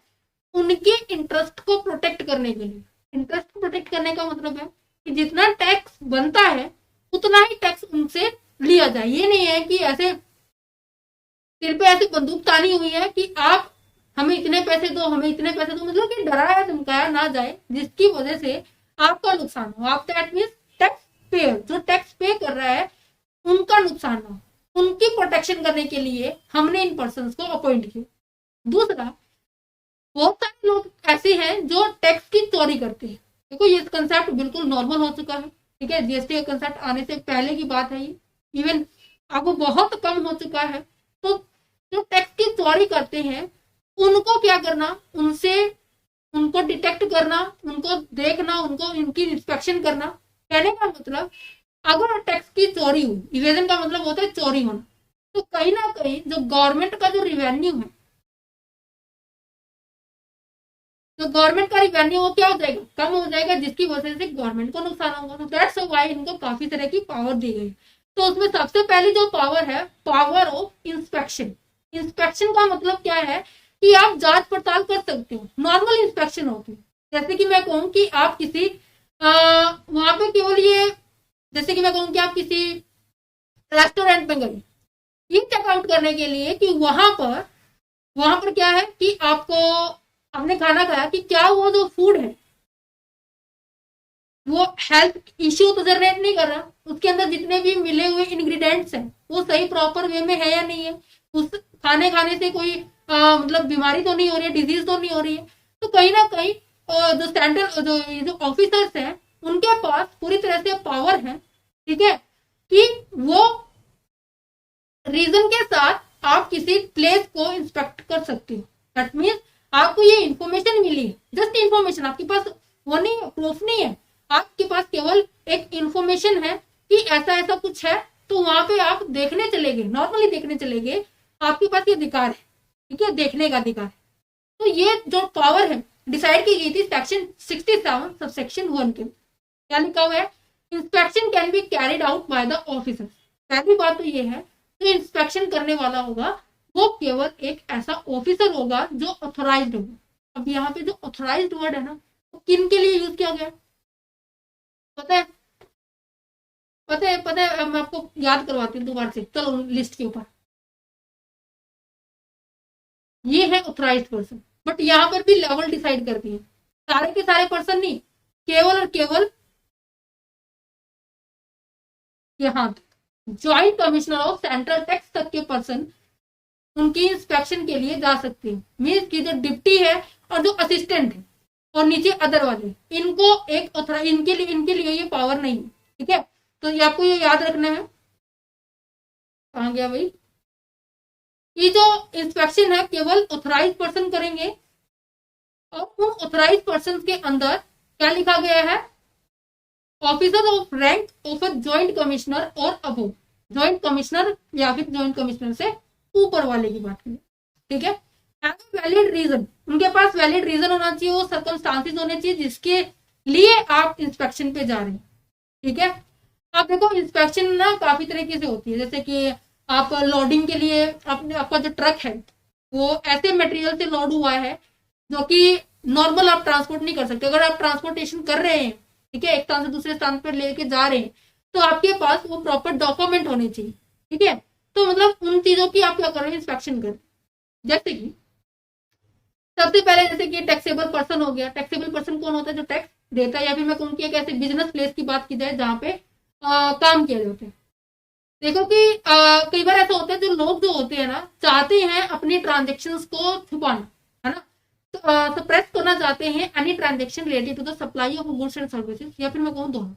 उनके इंटरेस्ट को प्रोटेक्ट करने के लिए, इंटरेस्ट को प्रोटेक्ट करने का मतलब है कि जितना टैक्स बनता है उतना ही टैक्स उनसे लिया जाए। ये नहीं है कि ऐसे सिर पे ऐसी बंदूक तानी हुई है कि आप हमें इतने पैसे दो, हमें इतने पैसे दो, मतलब कि डराया धमकाया ना जाए जिसकी वजह से आपका नुकसान हो। आप दैट मींस टैक्स पेयर, जो टैक्स पे कर रहा है उनका नुकसान हो, उनकी प्रोटेक्शन करने के लिए हमने इन पर्सन को अपॉइंट किया। दूसरा, बहुत सारे लोग ऐसे हैं जो टैक्स की चोरी करते हैं। देखो, ये कंसेप्ट बिल्कुल नॉर्मल हो चुका है, ठीक है, जीएसटी का कंसेप्ट आने से पहले की बात है, ये इवन आपको बहुत कम हो चुका है। तो जो टैक्स की चोरी करते हैं उनको क्या करना, उनको डिटेक्ट करना, उनको देखना, उनको इनकी इंस्पेक्शन करना। कहने का मतलब, अगर टैक्स की चोरी हुई, इवेजन का मतलब होता है चोरी होना, तो कहीं ना कहीं जो गवर्नमेंट का जो रिवेन्यू है, तो गवर्नमेंट का रिवेन्यू वो क्या हो जाएगा, कम हो जाएगा, जिसकी वजह से गवर्नमेंट को नुकसान होगा। तो दैट्स व्हाई इनको काफी तरह की पावर दी गई। तो उसमें सबसे पहली जो पावर है, पावर ऑफ इंस्पेक्शन। इंस्पेक्शन का मतलब क्या है कि आप जांच पड़ताल कर सकते हो, नॉर्मल इंस्पेक्शन होती है। जैसे कि मैं कहूँ कि आप किसी वहां पे केवल ये, जैसे कि मैं कहूँ कि आप किसी रेस्टोरेंट में गए ये चेकआउट करने के लिए कि वहां पर क्या है कि आपने खाना खाया कि क्या वो जो फूड है वो हेल्थ इश्यू तो जनरेट नहीं कर रहा, उसके अंदर जितने भी मिले हुए इंग्रेडिएंट्स हैं वो सही प्रॉपर वे में है या नहीं है, उस खाने से कोई मतलब बीमारी तो नहीं हो रही है, डिजीज तो नहीं हो रही है। तो कहीं ना कहीं जो स्टैंडर्ड जो ऑफिसर्स हैं उनके पास पूरी तरह से पावर है, ठीक है, कि वो रीजन के साथ आप किसी प्लेस को इंस्पेक्ट कर सकते हो। दैट मीन्स आपको ये इंफॉर्मेशन मिली है, जस्ट इंफॉर्मेशन, आपके पास वो नहीं, प्रूफ नहीं है, आपके पास केवल एक इंफॉर्मेशन है कि ऐसा ऐसा कुछ है। तो वहां पे आप देखने चले गए, नॉर्मली देखने चले गए, आपके पास ये अधिकार है, ठीक है, देखने का अधिकार है। तो ये जो पावर है डिसाइड की गई थी सेक्शन 67 सबसेक्शन 1 के, क्या लिखा हुआ है, inspection can be carried out by the officer. पहली बात तो ये है, जो इंस्पेक्शन करने वाला होगा वो केवल एक ऐसा ऑफिसर होगा जो ऑथोराइज्ड होगा। अब यहाँ पे जो ऑथोराइज्ड वर्ड है ना, वो किन के लिए यूज किया गया पता है? मैं आपको याद करवाती हूँ दोबारा से, चलो लिस्ट के ऊपर। ये है ऑथराइज्ड पर्सन, बट यहाँ पर भी लेवल डिसाइड करती है। सारे के सारे पर्सन नहीं, केवल और केवल यहाँ joint commissioner of central tax तक के पर्सन उनकी इंस्पेक्शन के लिए जा सकते हैं। मीन्स की जो डिप्टी है और जो असिस्टेंट है और नीचे अदर वाले, इनको इनके लिए ये पावर नहीं है। ठीक है, तो ये आपको ये याद रखना है। कहाँ गया भाई, ये जो इंस्पेक्शन है केवल ऑथराइज पर्सन करेंगे, और उन ऑथराइज पर्सन के अंदर क्या लिखा गया है, officer of rank of a joint commissioner और अबव, ज्वाइंट कमिश्नर या फिर ज्वाइंट कमिश्नर से ऊपर वाले की बात करें। ठीक है, वैलिड रीजन, उनके पास वैलिड रीजन होना चाहिए, वो सर्कमस्टांसेस होने चाहिए जिसके लिए आप इंस्पेक्शन पे जा रहे हैं। ठीक है, आप देखो इंस्पेक्शन ना काफी तरीके से होती है, जैसे कि आप लोडिंग के लिए आपका जो ट्रक है वो ऐसे मटेरियल से लोड हुआ है जो कि नॉर्मल आप ट्रांसपोर्ट नहीं कर सकते। अगर आप ट्रांसपोर्टेशन कर रहे हैं, ठीक है, एक स्थान से दूसरे स्थान पर लेके जा रहे हैं, तो आपके पास वो प्रॉपर डॉक्यूमेंट होने चाहिए। ठीक है, तो मतलब उन चीजों की आप क्या कर रहे हैं, इंस्पेक्शन कर। जैसे कि सबसे पहले जैसे कि टैक्सेबल पर्सन हो गया। टैक्सेबल पर्सन कौन होता है, जो टैक्स देता है, या फिर मैं कहूँ कि एक ऐसे बिजनेस प्लेस की बात की जाए जहाँ पे काम किया जाता है। देखो कि कई बार ऐसा होता है, जो लोग जो होते हैं ना, चाहते हैं अपनी ट्रांजेक्शन्स को छुपाना, है ना, तो सप्रेस करना चाहते हैं any transaction related to the supply of goods and services, या फिर मैं कहूँ दोनों।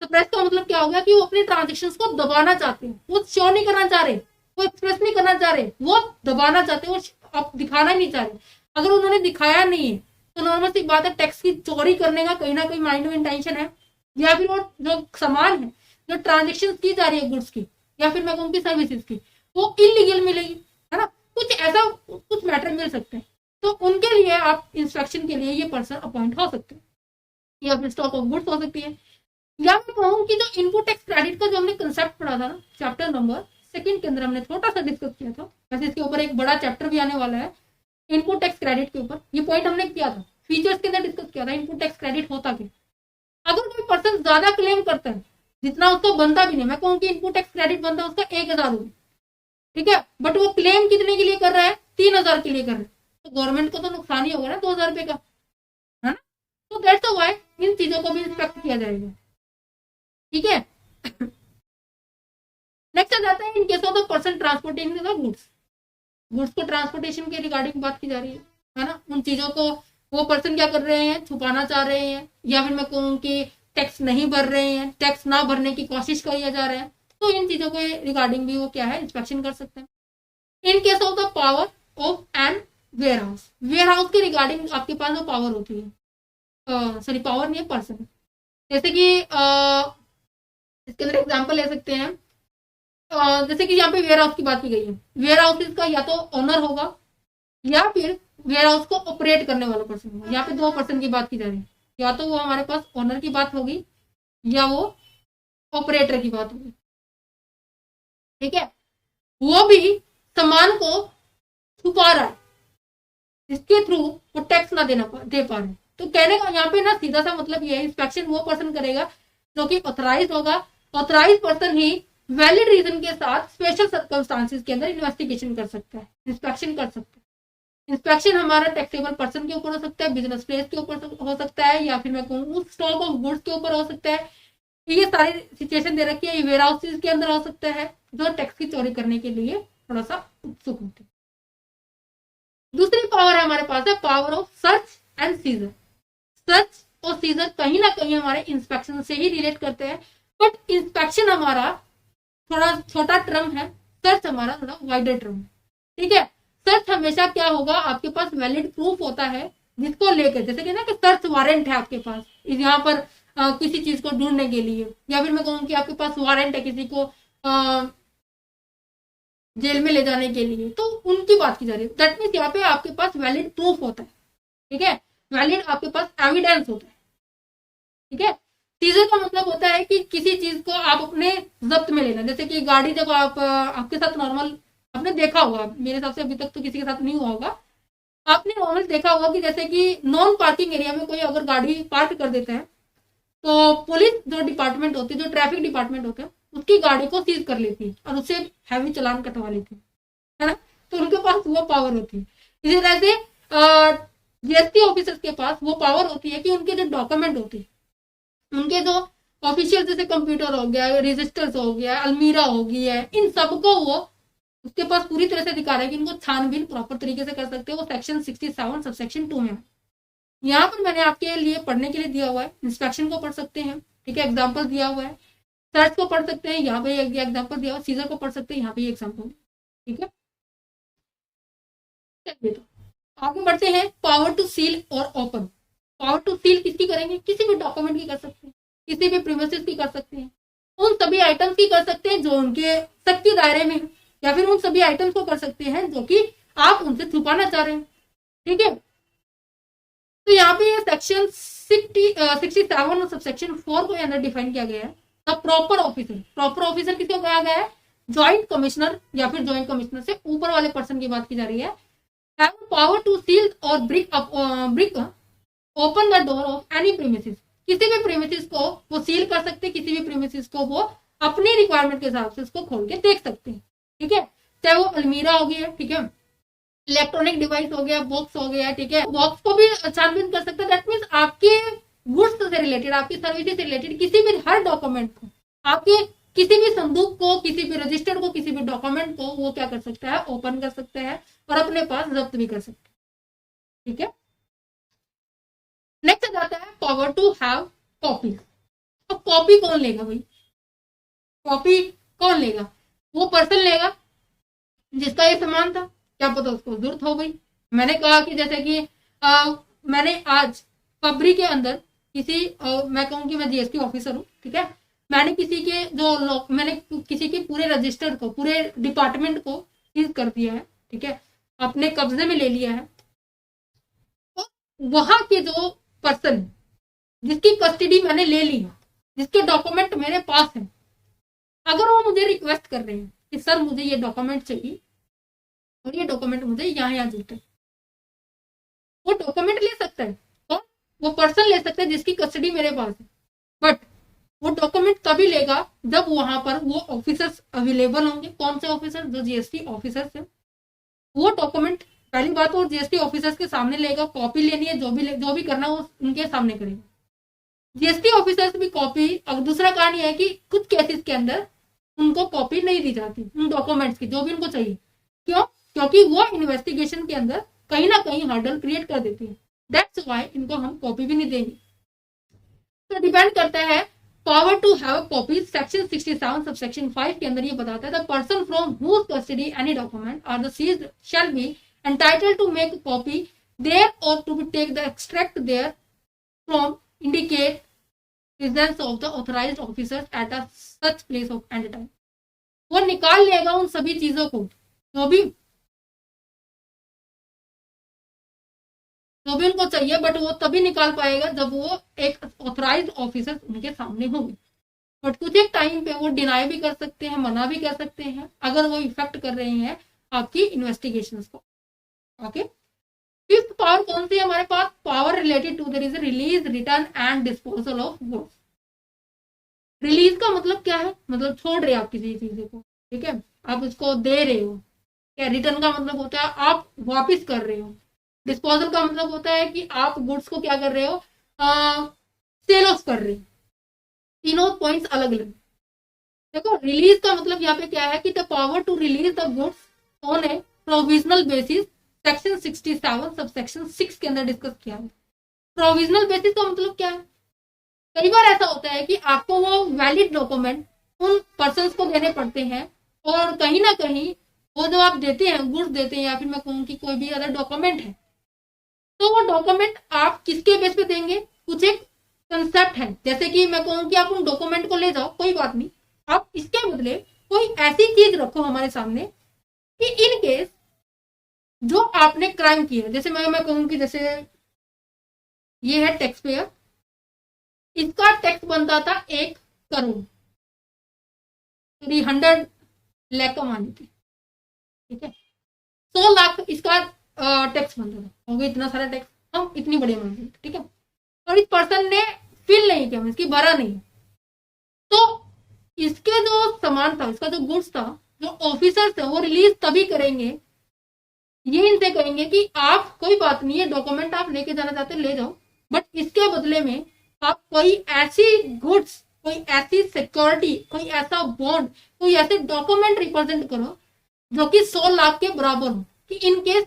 सप्रेस का मतलब क्या हो गया कि वो अपनी ट्रांजेक्शन्स को दबाना चाहते हैं, वो शो नहीं करना चाह रहे, वो एक्सप्रेस नहीं करना चाह रहे, वो दबाना चाहते हैं, वो अब दिखाना नहीं चाह रहे। अगर उन्होंने दिखाया नहीं है तो नॉर्मल सी बात है, टैक्स की चोरी करने का कहीं ना कहीं माइंड में इंटेंशन है, या फिर वो जो सामान है, जो ट्रांजेक्शन की जा रही है गुड्स की या फिर मैं कहूँ की सर्विसेज की, वो इलीगल मिलेगी, है ना, कुछ ऐसा कुछ मैटर मिल सकते हैं। तो उनके लिए आप इंस्पेक्शन के लिए ये पर्सन अपॉइंट हो सकते हैं, या फिर स्टॉक ऑफ गुड्स हो सकती है, या मैं कहूँ कि जो इनपुट टैक्स क्रेडिट का जो हमने कंसेप्ट पढ़ा था ना चैप्टर नंबर 2 के अंदर, हमने छोटा सा डिस्कस किया था। वैसे इसके ऊपर एक बड़ा चैप्टर भी आने वाला है इनपुट टैक्स क्रेडिट के ऊपर। ये पॉइंट हमने किया था, फीचर्स के अंदर डिस्कस किया था, इनपुट टैक्स क्रेडिट होता क्या। अगर कोई पर्सन ज्यादा क्लेम करता है जितना उसको बनता भी नहीं, मैं कहूँ कि इनपुट टैक्स क्रेडिट बनता है उसका 1000 रुपये, ठीक है, बट वो क्लेम कितने के लिए कर रहा है, 3000 के लिए कर रहा है, तो गवर्नमेंट को तो नुकसान ही होगा ना 2000 रुपये का, है ना। तो दैट्स व्हाई इन चीजों को भी इंस्पेक्ट किया जाएगा। ठीक है, नेक्स्ट आ जाता है इन case of the person transportation the goods. Goods को ट्रांसपोर्टेशन के रिगार्डिंग बात की जा रही है ना, उन चीजों को वो पर्सन क्या कर रहे हैं, छुपाना चाह रहे हैं, या फिर मैं कहूँ कि टैक्स नहीं भर रहे हैं, टैक्स ना भरने की कोशिश किया जा रहा है, तो इन चीजों के रिगार्डिंग भी वो क्या है, इंस्पेक्शन कर सकते हैं। In case of the power of an warehouse, warehouse के रिगार्डिंग आपके पास वो पावर होती है, सॉरी पावर नहीं है, पर्सन। जैसे कि इसके अंदर एग्जाम्पल ले सकते हैं, जैसे कि यहाँ पे वेयर हाउस की बात की गई है, वेयर हाउस का या तो ओनर होगा या फिर वेयर हाउस को ऑपरेट करने वाला पर्सन होगा। यहाँ पे 2 पर्सन की बात की जा रही है, या तो वो हमारे पास ओनर की बात होगी या वो ऑपरेटर की बात होगी। ठीक है, वो भी सामान को छुपा रहा है, इसके थ्रू वो टैक्स ना दे पा रहे। तो कहने का यहाँ पे ना सीधा सा मतलब ये है, इंस्पेक्शन वो पर्सन करेगा जो कि ऑथराइज होगा। ऑथराइज पर्सन ही वैलिड रीजन के साथ स्पेशल सर्कमस्टांसेस के अंदर इन्वेस्टिगेशन कर सकता है, इंस्पेक्शन कर सकता है। इंस्पेक्शन हमारा टैक्सेबल पर्सन के ऊपर हो सकता है, बिजनेस प्लेस के ऊपर हो सकता है, या फिर मैं कहूँ स्टॉक ऑफ गुड्स के ऊपर हो सकता है। ये सारी सिचुएशन दे रखी है, वेयर हाउसेज के अंदर हो सकता है, जो टैक्स की चोरी करने के लिए थोड़ा सा उत्सुक होते हैं। दूसरी पावर हमारे पास है power of search and seizure. Search और सीजर कहीं ना कहीं हमारे इंस्पेक्शन से ही रिलेट करते हैं, बट इंस्पेक्शन हमारा थोड़ा छोटा टर्म है, सर्च हमारा थोड़ा वाइडर टर्म है। ठीक है, सर्च हमेशा क्या होगा, आपके पास वैलिड प्रूफ होता है जिसको लेकर, जैसे कि ना कि सर्च वारंट है आपके पास यहाँ पर किसी चीज को ढूंढने के लिए, या फिर मैं कहूँ कि आपके पास वारंट है किसी को जेल में ले जाने के लिए, तो उनकी बात की जा रही है। दैट मीन्स यहाँ पे आपके पास वैलिड प्रूफ होता है। ठीक है, वैलिड आपके पास एविडेंस होता है। ठीक है, सीजर का मतलब होता है कि किसी चीज को आप अपने जब्त में लेना, जैसे कि गाड़ी जब आप आपके साथ नॉर्मल आपने देखा होगा, मेरे हिसाब से अभी तक तो किसी के साथ नहीं हुआ होगा, आपने नॉर्मल देखा होगा कि जैसे कि नॉन पार्किंग एरिया में कोई अगर गाड़ी पार्क कर देता है तो पुलिस जो डिपार्टमेंट होती है, जो ट्रैफिक डिपार्टमेंट होता है, उसकी गाड़ी को सीज कर लेती है और उससे हैवी चालान कटवा लेती है ना। तो उनके पास वो पावर होती है। इसी तरह से जीएसटी ऑफिसर्स के पास वो पावर होती है कि उनके जो डॉक्यूमेंट होते हैं, उनके जो ऑफिशियल जैसे कंप्यूटर हो गया, रजिस्टर्स हो गया, अलमीरा हो गई है, इन सबको वो उसके पास पूरी तरह से अधिकार है कि इनको छानबीन प्रॉपर तरीके से कर सकते हैं। वो सेक्शन 67 सब सेक्शन 2 में। यहाँ पर मैंने आपके लिए पढ़ने के लिए दिया हुआ है, इंस्पेक्शन को पढ़ सकते हैं, ठीक है, एग्जाम्पल दिया हुआ है, सर्च को पढ़ सकते हैं, यहाँ पे एग्जाम्पल दिया हुआ, सीजर को पढ़ सकते हैं, यहाँ पे एग्जाम्पल, ठीक है। चलिए तो आगे बढ़ते हैं। पावर टू सील और ओपन। पावर टू सील किसकी करेंगे? किसी भी डॉक्यूमेंट की कर सकते हैं, किसी भी प्रीमिसेस की कर सकते हैं, उन सभी आइटम्स की कर सकते हैं जो उनके शक्ति दायरे में है, या फिर उन सभी आइटम्स को कर सकते हैं जो कि आप उनसे छुपाना चाह रहे हैं, ठीक है। तो यहाँ पे सेक्शन 67 और सबसेक्शन 4 को अंदर डिफाइन किया गया है। The proper officer, proper officer किसको कहा गया है? ज्वाइंट कमिश्नर या फिर ज्वाइंट कमिश्नर से ऊपर वाले पर्सन की बात की जा रही है। हैव पावर टू सील और brick open the door of any premises. किसी भी प्रीमिसेस को वो सील कर सकते हैं, किसी भी प्रीमिसेस को वो अपनी रिक्वायरमेंट के हिसाब से उसको खोल के देख सकते हैं, ठीक है। चाहे वो अलमीरा हो गया, ठीक है, इलेक्ट्रॉनिक डिवाइस हो गया, बॉक्स हो गया, ठीक है, बॉक्स को भी छानबीन कर सकते हैं। दैट मीन्स आपके गुड्स से रिलेटेड, आपकी सर्विसेज से रिलेटेड किसी भी हर डॉक्यूमेंट को, आपके किसी भी संदूक को, किसी भी रजिस्टर को, किसी भी डॉक्यूमेंट को वो क्या कर सकता है? ओपन कर सकता है और अपने पास जब्त भी कर सकता है, ठीक है। नेक्स्ट जाता है पावर टू हैव कॉपी। तो कॉपी कौन लेगा भाई? कॉपी कौन लेगा? वो पर्सन लेगा जिसका ये सामान था, क्या पता उसको जरूरत हो गई। मैंने कहा कि जैसे कि मैंने आज फरवरी के अंदर किसी मैं कहूँ कि मैं जीएसटी ऑफिसर हूँ, ठीक है, मैंने किसी के मैंने किसी के पूरे रजिस्टर को, पूरे डिपार्टमेंट को सीज कर दिया है, ठीक है, अपने कब्जे में ले लिया है। तो वहां के जो पर्सन जिसकी कस्टडी मैंने ले ली है, जिसके डॉक्यूमेंट मेरे पास है, अगर वो मुझे रिक्वेस्ट कर रहे हैं कि सर मुझे ये डॉक्यूमेंट चाहिए और ये डॉक्यूमेंट मुझे यहाँ जरूरत है, वो डॉक्यूमेंट ले सकता है और वो पर्सन ले सकता है जिसकी कस्टडी मेरे पास है। बट वो डॉक्यूमेंट तभी लेगा जब वहां पर वो ऑफिसर्स अवेलेबल होंगे। कौन से ऑफिसर? जो जीएसटी ऑफिसर्स है। वो डॉक्यूमेंट पहली बात वो जीएसटी ऑफिसर्स के सामने लेगा, कॉपी लेनी है, जो भी करना वो उनके सामने करेगा। जीएसटी ऑफिसर्स भी कॉपी। अब दूसरा कारण यह है कि कुछ केसेस के अंदर उनको कॉपी नहीं दी जाती उन डॉक्यूमेंट्स की जो भी उनको चाहिए। क्यों? क्योंकि वो इन्वेस्टिगेशन के अंदर कहीं ना कहीं हर्डल क्रिएट कर देती है। दैट्स व्हाई इनको हम कॉपी भी नहीं देंगे। तो डिपेंड करता है power to have copy. Section 67 subsection 5 के अंदर ये बताता है the person from whose custody any document are the seized shall be entitled to make copy there और to take the extract there from indicate presence of the authorised officers at a such place of and time. वो निकाल लेगा उन सभी चीजों को जो भी उनको चाहिए, बट वो तभी निकाल पाएगा जब वो एक ऑथराइज्ड ऑफिसर उनके सामने होंगे। बट कुछ एक टाइम पे वो डिनाई भी कर सकते हैं, मना भी कर सकते हैं अगर वो इफेक्ट कर रहे हैं आपकी इन्वेस्टिगेशन को। ओके, फिफ्थ पावर कौन सी है हमारे पास? Power related to there is release, return and disposal of goods. Release का मतलब क्या है? मतलब छोड़ रहे आप किसी चीज को, ठीक है, आप उसको दे रहे हो। क्या? रिटर्न का मतलब होता है आप वापिस कर रहे हो। डिस्पोजल का मतलब होता है कि आप गुड्स को क्या कर रहे हो? सेल ऑफ कर रहे हो। तीनों पॉइंट्स अलग अलग। देखो, रिलीज का मतलब यहाँ पे क्या है कि the power to release the goods on a provisional basis, section 67 sub section 6 के अंदर डिस्कस किया है। प्रोविजनल बेसिस का मतलब क्या है? कई बार ऐसा होता है कि आपको वो वैलिड डॉक्यूमेंट उन पर्सन को देने पड़ते हैं और कहीं ना कहीं वो जो आप देते हैं, गुड्स देते हैं या फिर मैं कहूँ कि कोई भी अदर डॉक्यूमेंट है, तो वो डॉक्यूमेंट आप किसके बेस पे देंगे? कुछ एक कंसेप्ट है। जैसे कि मैं कहूँ कि आप उन डॉक्यूमेंट को ले जाओ, कोई बात नहीं, आप इसके बदले कोई ऐसी चीज रखो हमारे सामने कि इन केस जो आपने क्राइम किया, जैसे मैं कहूँ कि जैसे ये है टैक्स पेयर, इसका टैक्स बनता था 1 करोड़, 300 लाख कमानी थी, ठीक है, 100 लाख इसका टैक्स बनता था, हो गया इतना सारा टैक्स, हम इतनी बड़ी अमाउंट, ठीक है, और इस पर्सन ने फिल नहीं किया, इसकी भरा नहीं, तो इसके जो सामान था, इसका जो गुड्स था, जो ऑफिसर्स थे वो रिलीज तभी करेंगे ये इनसे कहेंगे कि आप कोई बात नहीं है, डॉक्यूमेंट आप लेके जाना चाहते ले जाओ, बट इसके बदले में आप कोई ऐसी गुड्स, कोई ऐसी सिक्योरिटी, कोई ऐसा बॉन्ड, कोई ऐसे डॉक्यूमेंट रिप्रेजेंट करो जो कि 100 लाख के बराबर हो, कि इन केस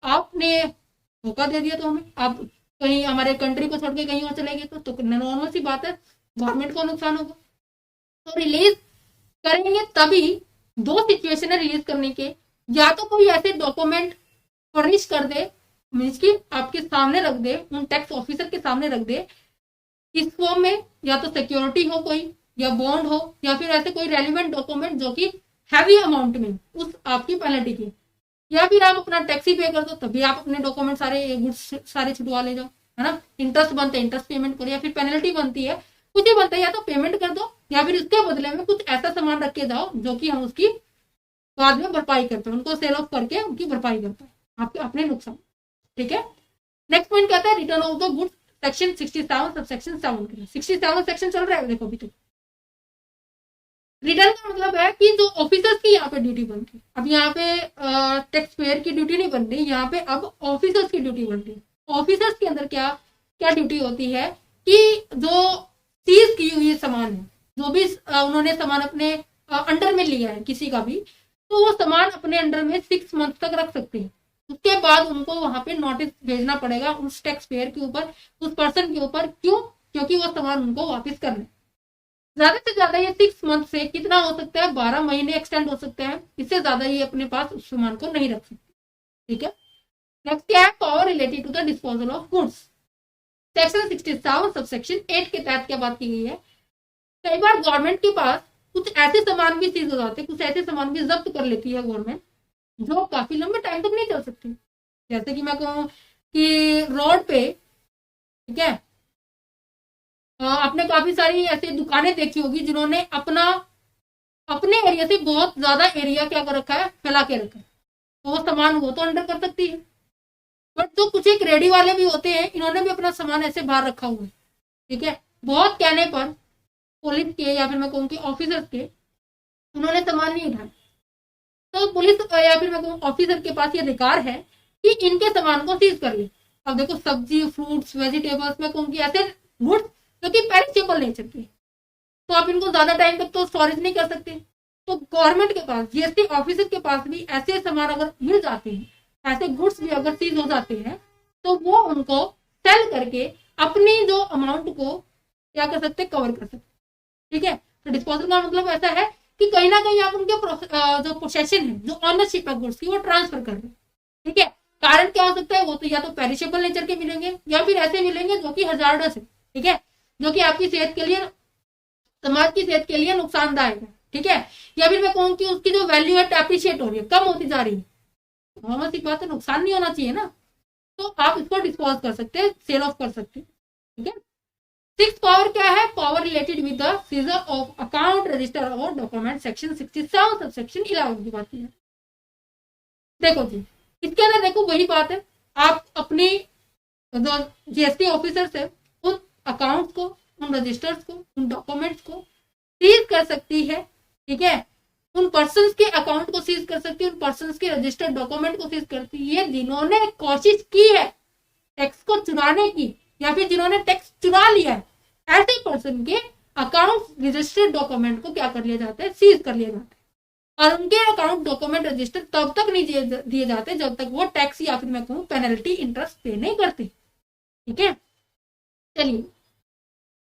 आपने धोखा दे दिया तो हमें, आप कहीं हमारे कंट्री को छोड़ के कहीं और चले गए तो नॉर्मल सी बात है, गवर्नमेंट को नुकसान होगा। तो रिलीज करेंगे तभी, दो सिचुएशन है रिलीज करने के, या तो कोई ऐसे डॉक्यूमेंट फर्निश कर दे, मीन्स की आपके सामने रख दे, उन टैक्स ऑफिसर के सामने रख दे इस फॉर्म में, या तो सिक्योरिटी हो कोई, या बॉन्ड हो, या फिर ऐसे कोई रेलिवेंट डॉक्यूमेंट जो कि हैवी अमाउंट में उस आपकी पेनल्टी की, या फिर आप अपना टैक्सी पे कर दो, तभी आप अपने डॉक्यूमेंट सारे गुड्स सारे छुटवा ले जाओ, है ना। इंटरेस्ट बनता है, इंटरेस्ट पेमेंट करो, या फिर पेनल्टी बनती है, कुछ भी बनता है, या तो पेमेंट कर दो, या फिर उसके बदले में कुछ ऐसा सामान रख के जाओ जो कि हम उसकी बाद में भरपाई करते हैं, उनको सेल ऑफ करके उनकी भरपाई करते हैं आपके अपने नुकसान। ठीक है। नेक्स्ट पॉइंट कहता है return of the goods, section 67 subsection 7 के 67 सेक्शन चल रहा है देखो अभी तक। रिटर्न का मतलब है कि जो ऑफिसर्स की यहाँ पे ड्यूटी बनती है, अब यहाँ पे टैक्स पेयर की ड्यूटी नहीं बन रही, यहाँ पे अब ऑफिसर्स की ड्यूटी बन रही है। ऑफिसर्स के अंदर क्या क्या ड्यूटी होती है कि जो सीज की हुई सामान है, जो भी उन्होंने सामान अपने अंडर में लिया है किसी का भी, तो वो सामान अपने अंडर में 6 मंथ तक रख सकते हैं। उसके बाद उनको वहां पे नोटिस भेजना पड़ेगा उस टैक्स पेयर के ऊपर, उस पर्सन के ऊपर। क्यों? क्योंकि वो सामान उनको वापस करना है। ज्यादा से ज्यादा ये 6 मंथ से कितना हो सकता है, 12 महीने एक्सटेंड हो सकते हैं, इससे ज्यादा ये अपने पास उस सामान को नहीं रख सकते। ठीक है। नेक्स्ट क्या है, power related to the disposal of goods, section 67 subsection 8 के तहत क्या बात की गई है। कई बार गवर्नमेंट के पास कुछ ऐसे सामान भी सीज हो जाते हैं, कुछ ऐसे सामान भी जब्त कर लेती है गवर्नमेंट जो काफी लंबे टाइम तक नहीं चल सकते। जैसे कि मैं कहूँ कि रोड पे, ठीक है, आपने काफी सारी ऐसी दुकानें देखी होगी जिन्होंने अपने एरिया से बहुत ज्यादा एरिया क्या कर रखा है, फैला के रखा है, तो वो सामान वो तो अंडर कर सकती है। बट जो कुछ एक रेडी वाले भी होते हैं, इन्होंने भी अपना सामान ऐसे बाहर रखा हुआ है। ठीक है। बहुत कहने पर पुलिस के या फिर मैं कहूँ कि ऑफिसर्स के, उन्होंने सामान नहीं उठाया, तो पुलिस या फिर मैं कहूँ ऑफिसर के पास ये अधिकार है कि इनके सामान को सीज कर ले। अब देखो सब्जी, फ्रूट्स, वेजिटेबल्स में कहूँ कि ऐसे गुड्स जो कि पेरिशेबल नेचर के, तो आप इनको ज्यादा टाइम तक तो स्टोरेज नहीं कर सकते। तो गवर्नमेंट के पास, जीएसटी ऑफिसर के पास भी ऐसे सामान अगर मिल जाते हैं, ऐसे गुड्स भी अगर सीज हो जाते हैं, तो वो उनको सेल करके अपनी जो अमाउंट को क्या कर सकते, कवर कर सकते। ठीक है। तो डिस्पोजल का मतलब ऐसा है कि कहीं ना कहीं आप उनके जो पोसेशन है, जो ऑनरशिप है गुड्स की, वो ट्रांसफर कर रहे हैं। ठीक है। कारण क्या हो सकता है, वो तो या तो पेरिशेबल नेचर के मिलेंगे, या फिर ऐसे मिलेंगे जो कि हजार्डस है। ठीक है। जो कि आपकी सेहत के लिए, समाज की सेहत के लिए नुकसानदायक है। ठीक है। या फिर मैं कहूँ कि उसकी जो वैल्यू है अप्रिशिएट हो रही है, कम होती जा रही है, नॉर्मल सी बात है, नुकसान नहीं होना चाहिए ना, तो आप इसको डिस्पोज कर सकते हैं, सेल ऑफ कर सकते हैं। ठीक है। 6th पावर क्या है, power related with the seizure of account, register और डॉक्यूमेंट, सेक्शन 67 सबसेक्शन 11 की बात की है। देखो जी, इसके अंदर देखो वही बात है, आप अपनी जो जीएसटी ऑफिसर से उन अकाउंट्स को, उन रजिस्टर्स को, उन डॉक्यूमेंट्स को सीज कर सकती है। ठीक है। उन पर्सन्स के अकाउंट को सीज कर सकती है, उन पर्सन्स के रजिस्टर्ड डॉक्यूमेंट को सीज करती है जिन्होंने कोशिश की है टैक्स को चुराने की, या फिर जिन्होंने टैक्स चुरा लिया है, ऐसे पर्सन के अकाउंट रजिस्टर्ड डॉक्यूमेंट को क्या कर लिया जाता है, सीज कर लिया जाता है। और उनके अकाउंट डॉक्यूमेंट रजिस्टर तब तक नहीं दिए जाते जब तक वो टैक्स या फिर मैं कहूँ पेनल्टी इंटरेस्ट पे नहीं करते। ठीक है। चलिए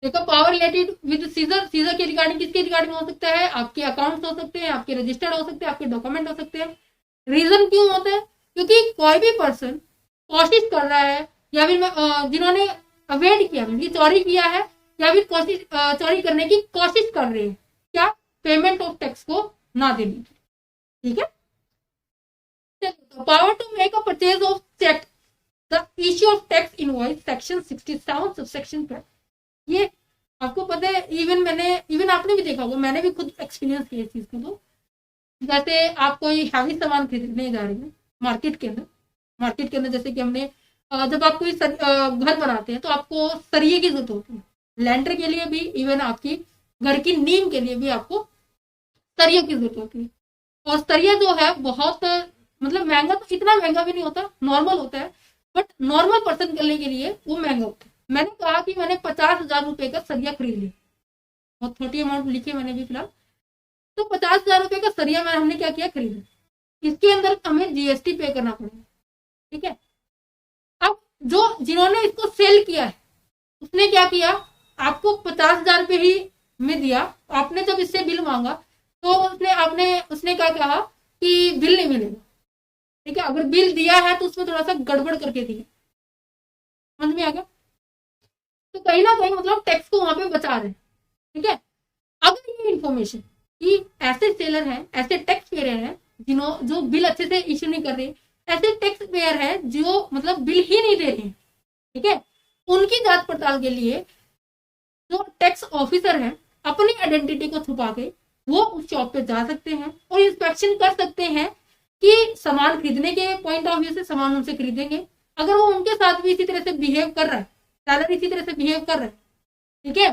देखो, power related with seizure, seizure के रिगार्डिंग किसके रिगार्डिंग हो सकता है, आपके अकाउंट्स हो सकते हैं, आपके रजिस्टर्ड हो सकते हैं, आपके डॉक्यूमेंट हो सकते हैं। रीजन क्यों होता है, क्योंकि कोई भी पर्सन कोशिश कर रहा है, या फिर जिन्होंने अवेड किया, मतलब चोरी किया है, या फिर कोशिश चोरी करने की कोशिश कर रहे हैं, क्या, पेमेंट ऑफ टैक्स को ना देने की। ठीक है। Power to make a purchase of check, the issue of tax invoice, section 67 subsection 12। ये आपको पता है, इवन आपने भी देखा होगा, मैंने भी खुद एक्सपीरियंस किया इस चीज को। तो जैसे आप कोई हैवी सामान खरीदने जा रहे हैं मार्केट के अंदर जैसे कि हमने जब आप कोई घर बनाते हैं तो आपको सरिये की जरूरत होती है, लैंटर के लिए भी, इवन आपकी घर की नींव के लिए भी आपको सरिये की जरूरत होती है। और सरिया जो है बहुत मतलब महंगा तो इतना महंगा भी नहीं होता, नॉर्मल होता है, बट नॉर्मल पर्सन करने के लिए वो महंगा होता है। मैंने कहा कि मैंने 50,000 रुपए का सरिया खरीद लिया, बहुत छोटी अमाउंट लिखी मैंने भी फिलहाल, तो 50,000 रुपए का सरिया में हमने क्या किया, खरीदा, इसके अंदर हमें जीएसटी पे करना पड़ेगा, ठीक है। अब जो जिन्होंने इसको सेल किया है उसने क्या किया, आपको 50,000 रुपए ही में दिया, आपने जब इससे बिल मांगा तो उसने क्या कहा कि बिल नहीं मिलेगा, ठीक है। अगर बिल दिया है तो उसमें थोड़ा सा गड़बड़ करके दिया, समझ में आ गया। तो कहीं ना कहीं मतलब टैक्स को वहां पे बचा रहे हैं, ठीक है। अगर ये इंफॉर्मेशन कि ऐसे सेलर हैं, ऐसे टैक्स पेयर हैं जो बिल अच्छे से इश्यू नहीं कर रहे, ऐसे टैक्स पेयर है जो मतलब बिल ही नहीं दे रहे हैं, ठीक है, उनकी जांच पड़ताल के लिए जो टैक्स ऑफिसर है अपनी आइडेंटिटी को छुपा के वो उस शॉप पे जा सकते हैं और इंस्पेक्शन कर सकते हैं कि सामान खरीदने के पॉइंट ऑफ व्यू से सामान उनसे खरीदेंगे। अगर वो उनके साथ भी इसी तरह से बिहेव कर रहा है, सेलर इसी तरह से बिहेव कर रहा है, ठीक है,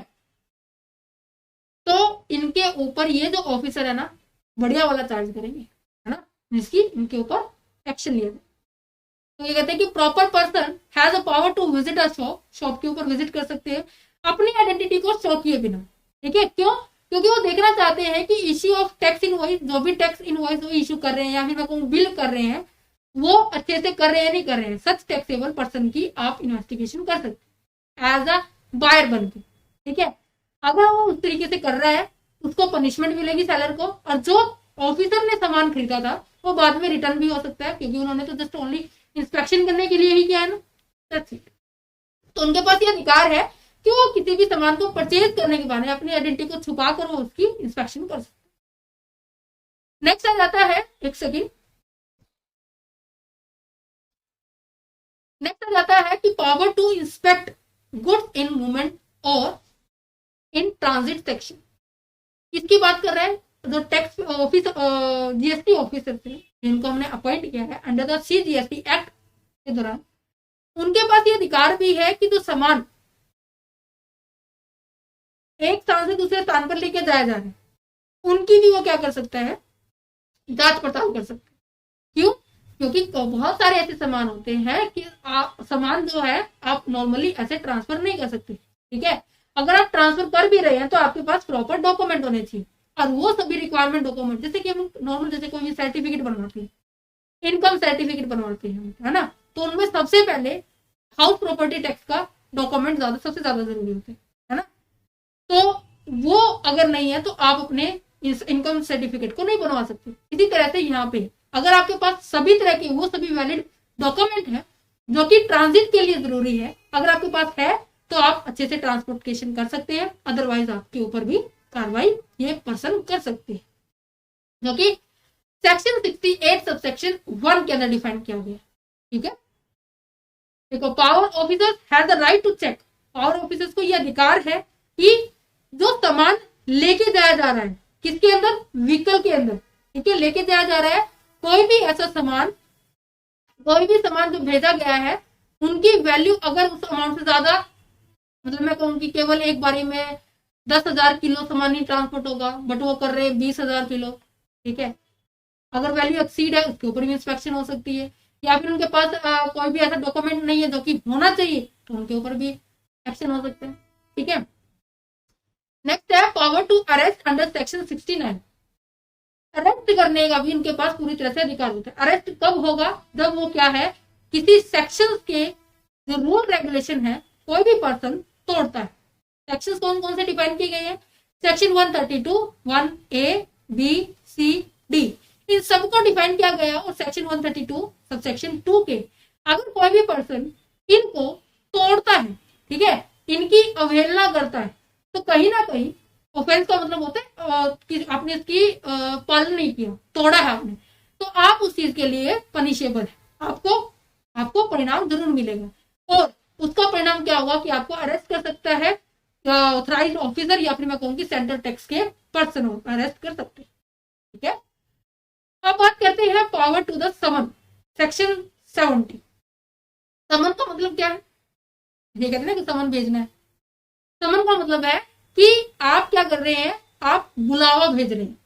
तो इनके ऊपर ये जो ऑफिसर है ना बढ़िया वाला चार्ज करेंगे, है ना, जिसकी इनके ऊपर एक्शन लिया जाए। तो ये कहते हैं कि proper person has a power to visit a shop, shop के ऊपर विजिट कर सकते हैं अपनी आइडेंटिटी को शो किए बिना, ठीक है। क्यों? क्योंकि वो देखना चाहते हैं कि इश्यू ऑफ टैक्स इनवॉइस, जो भी टैक्स इनवॉइस वो इश्यू कर रहे हैं या फिर मैं कहूँ बिल कर रहे हैं, वो अच्छे से कर रहे हैं नहीं कर रहे हैं, सच टैक्सेबल पर्सन की आप इन्वेस्टिगेशन कर सकते हैं एज अ बायर बन के, ठीक है। अगर वो उस तरीके से कर रहा है उसको पनिशमेंट मिलेगी सेलर को, और जो ऑफिसर ने सामान खरीदा था वो बाद में रिटर्न भी हो सकता है, क्योंकि उन्होंने तो जस्ट ओनली इंस्पेक्शन करने के लिए ही किया है ना, दैट्स इट। तो उनके पास ये अधिकार है कि वो किसी भी सामान को परचेज करने के बाद अपनी आइडेंटिटी को छुपा कर वो उसकी इंस्पेक्शन कर सकते हैं। नेक्स्ट आ जाता है, एक सेकेंड, नेक्स्ट आ जाता है कि power to inspect goods in movement और इन ट्रांजिट सेक्शन। इसकी बात कर रहे हैं जो टैक्स ऑफिस जीएसटी ऑफिसर थे जिनको हमने अपॉइंट किया है अंडर द CGST एक्ट के दौरान, उनके पास ये अधिकार भी है कि जो सामान एक स्थान से दूसरे स्थान पर लेके जाया जा रहा है उनकी भी वो क्या कर सकता है, जांच पड़ताल कर सकता है। क्यों? क्योंकि बहुत सारे ऐसे सामान होते हैं कि सामान जो है आप नॉर्मली ऐसे ट्रांसफर नहीं कर सकते, ठीक है। अगर आप ट्रांसफर कर भी रहे हैं तो आपके पास प्रॉपर डॉक्यूमेंट होने चाहिए, और वो सभी रिक्वायरमेंट डॉक्यूमेंट जैसे कि हम नॉर्मल जैसे कोई सर्टिफिकेट बनवाते हैं, इनकम सर्टिफिकेट बनवाते हैं, है ना, तो उनमें सबसे पहले हाउस प्रॉपर्टी टैक्स का डॉक्यूमेंट सबसे ज्यादा जरूरी होते हैं, है ना। तो वो अगर नहीं है तो आप अपने इस इनकम सर्टिफिकेट को नहीं बनवा सकते। इसी तरह से यहाँ पे अगर आपके पास सभी तरह के वो सभी वैलिड डॉक्यूमेंट है जो कि ट्रांजिट के लिए जरूरी है, अगर आपके पास है तो आप अच्छे से ट्रांसपोर्टेशन कर सकते हैं, अदरवाइज आपके ऊपर भी कार्रवाई ये पर्सन कर सकते हैं, जो कि सेक्शन 68 सबसेक्शन 1 के अंदर डिफाइन किया गया, ठीक है। देखो, power officers have the right to check, power officers को यह अधिकार है कि जो सामान लेके जाया जा रहा है किसके अंदर, व्हीकल के अंदर, ठीक है, लेके जाया जा रहा है, कोई भी ऐसा सामान, कोई भी सामान जो भेजा गया है उनकी वैल्यू अगर उस अमाउंट से ज्यादा, मतलब मैं कहूँ कि केवल एक बारी में 10,000 किलो सामान ही ट्रांसपोर्ट होगा बट वो कर रहे हैं 20,000 किलो, ठीक है, अगर वैल्यू एक्सीड है उसके ऊपर भी इंस्पेक्शन हो सकती है, या फिर उनके पास कोई भी ऐसा डॉक्यूमेंट नहीं है जो कि होना चाहिए तो उनके ऊपर भी एक्शन हो सकता है, ठीक है। नेक्स्ट है power to arrest under section 69, arrest करने का भी उनके पास पूरी तरह से अधिकार होता है। अरेस्ट कब होगा, जब वो क्या है, किसी सेक्शन के जो रूल रेगुलेशन है कोई भी पर्सन तोड़ता है। सेक्शन कौन कौन से डिफाइन किए गए हैं, section 132, 1A, B, C, D, इन सबको डिफाइन किया गया, और सेक्शन 132 सब सेक्शन 2 के अगर कोई भी पर्सन इनको तोड़ता है, ठीक है, इनकी अवहेलना करता है, तो कहीं ना कहीं ऑफेंस का मतलब होता है कि आपने इसकी पालन नहीं किया, तोड़ा है आपने, तो आप उस चीज के लिए पनिशेबल है, आपको परिणाम जरूर मिलेगा, और उसका परिणाम क्या होगा कि आपको अरेस्ट कर सकता है ऑथराइज्ड ऑफिसर, या फिर मैं कहूंगी सेंट्रल टैक्स के पर्सन अरेस्ट कर सकते हैं, ठीक है। अब बात करते हैं power to the summon, section 70। Summon का मतलब क्या है, ये कहते हैं ना कि समन भेजना है। समन का मतलब है कि आप क्या कर रहे हैं, आप बुलावा भेज रहे हैं।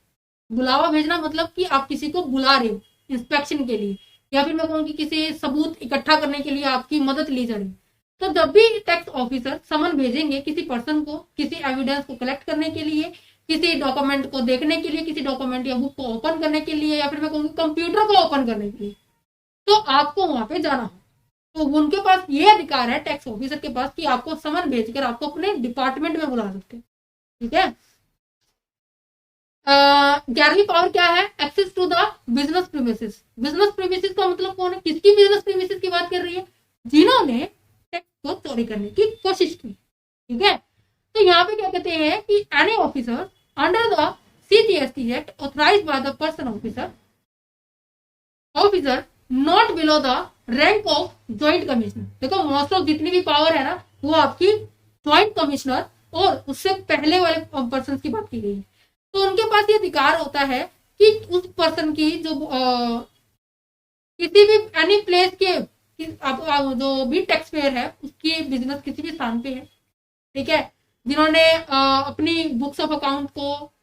बुलावा भेजना मतलब कि आप किसी को बुला रहे हो, इंस्पेक्शन के लिए, या फिर मैं कहूँगी किसी सबूत इकट्ठा करने के लिए आपकी मदद ली जा रही है, तो जब भी टैक्स ऑफिसर समन भेजेंगे किसी पर्सन को किसी एविडेंस को कलेक्ट करने के लिए, किसी डॉक्यूमेंट को देखने के लिए, किसी डॉक्यूमेंट या बुक को ओपन करने के लिए, या फिर मैं कहूँगी कंप्यूटर को ओपन करने के लिए, तो आपको वहां पे जाना हो। तो उनके पास ये अधिकार है टैक्स ऑफिसर के पास कि आपको समन भेजकर आपको अपने डिपार्टमेंट में बुला सकते हैं। ठीक है। 11वीं पावर क्या है? Access to the business premises. Business premises का मतलब कौन है? किसकी बिजनेस प्रीमिसेस की बात कर रही है? जिन्होंने टैक्स को चोरी करने की कोशिश की। ठीक है। तो यहाँ पे क्या कहते हैं कि any officer under the CGST act authorised by the person officer not below the rank of joint commissioner. देखो मोस्ट ऑफ जितनी भी पावर है ना वो आपकी ज्वाइंट कमिश्नर और उससे पहले वाले पर्सन की बात की गई है। तो उनके पास ये अधिकार होता है कि उस पर्सन की जो किसी भी एनी प्लेस के जो भी टैक्स पेयर है उसकी बिजनेस किसी भी स्थान पे है, ठीक है, जिन्होंने अपनी बुक्स ऑफ अकाउंट को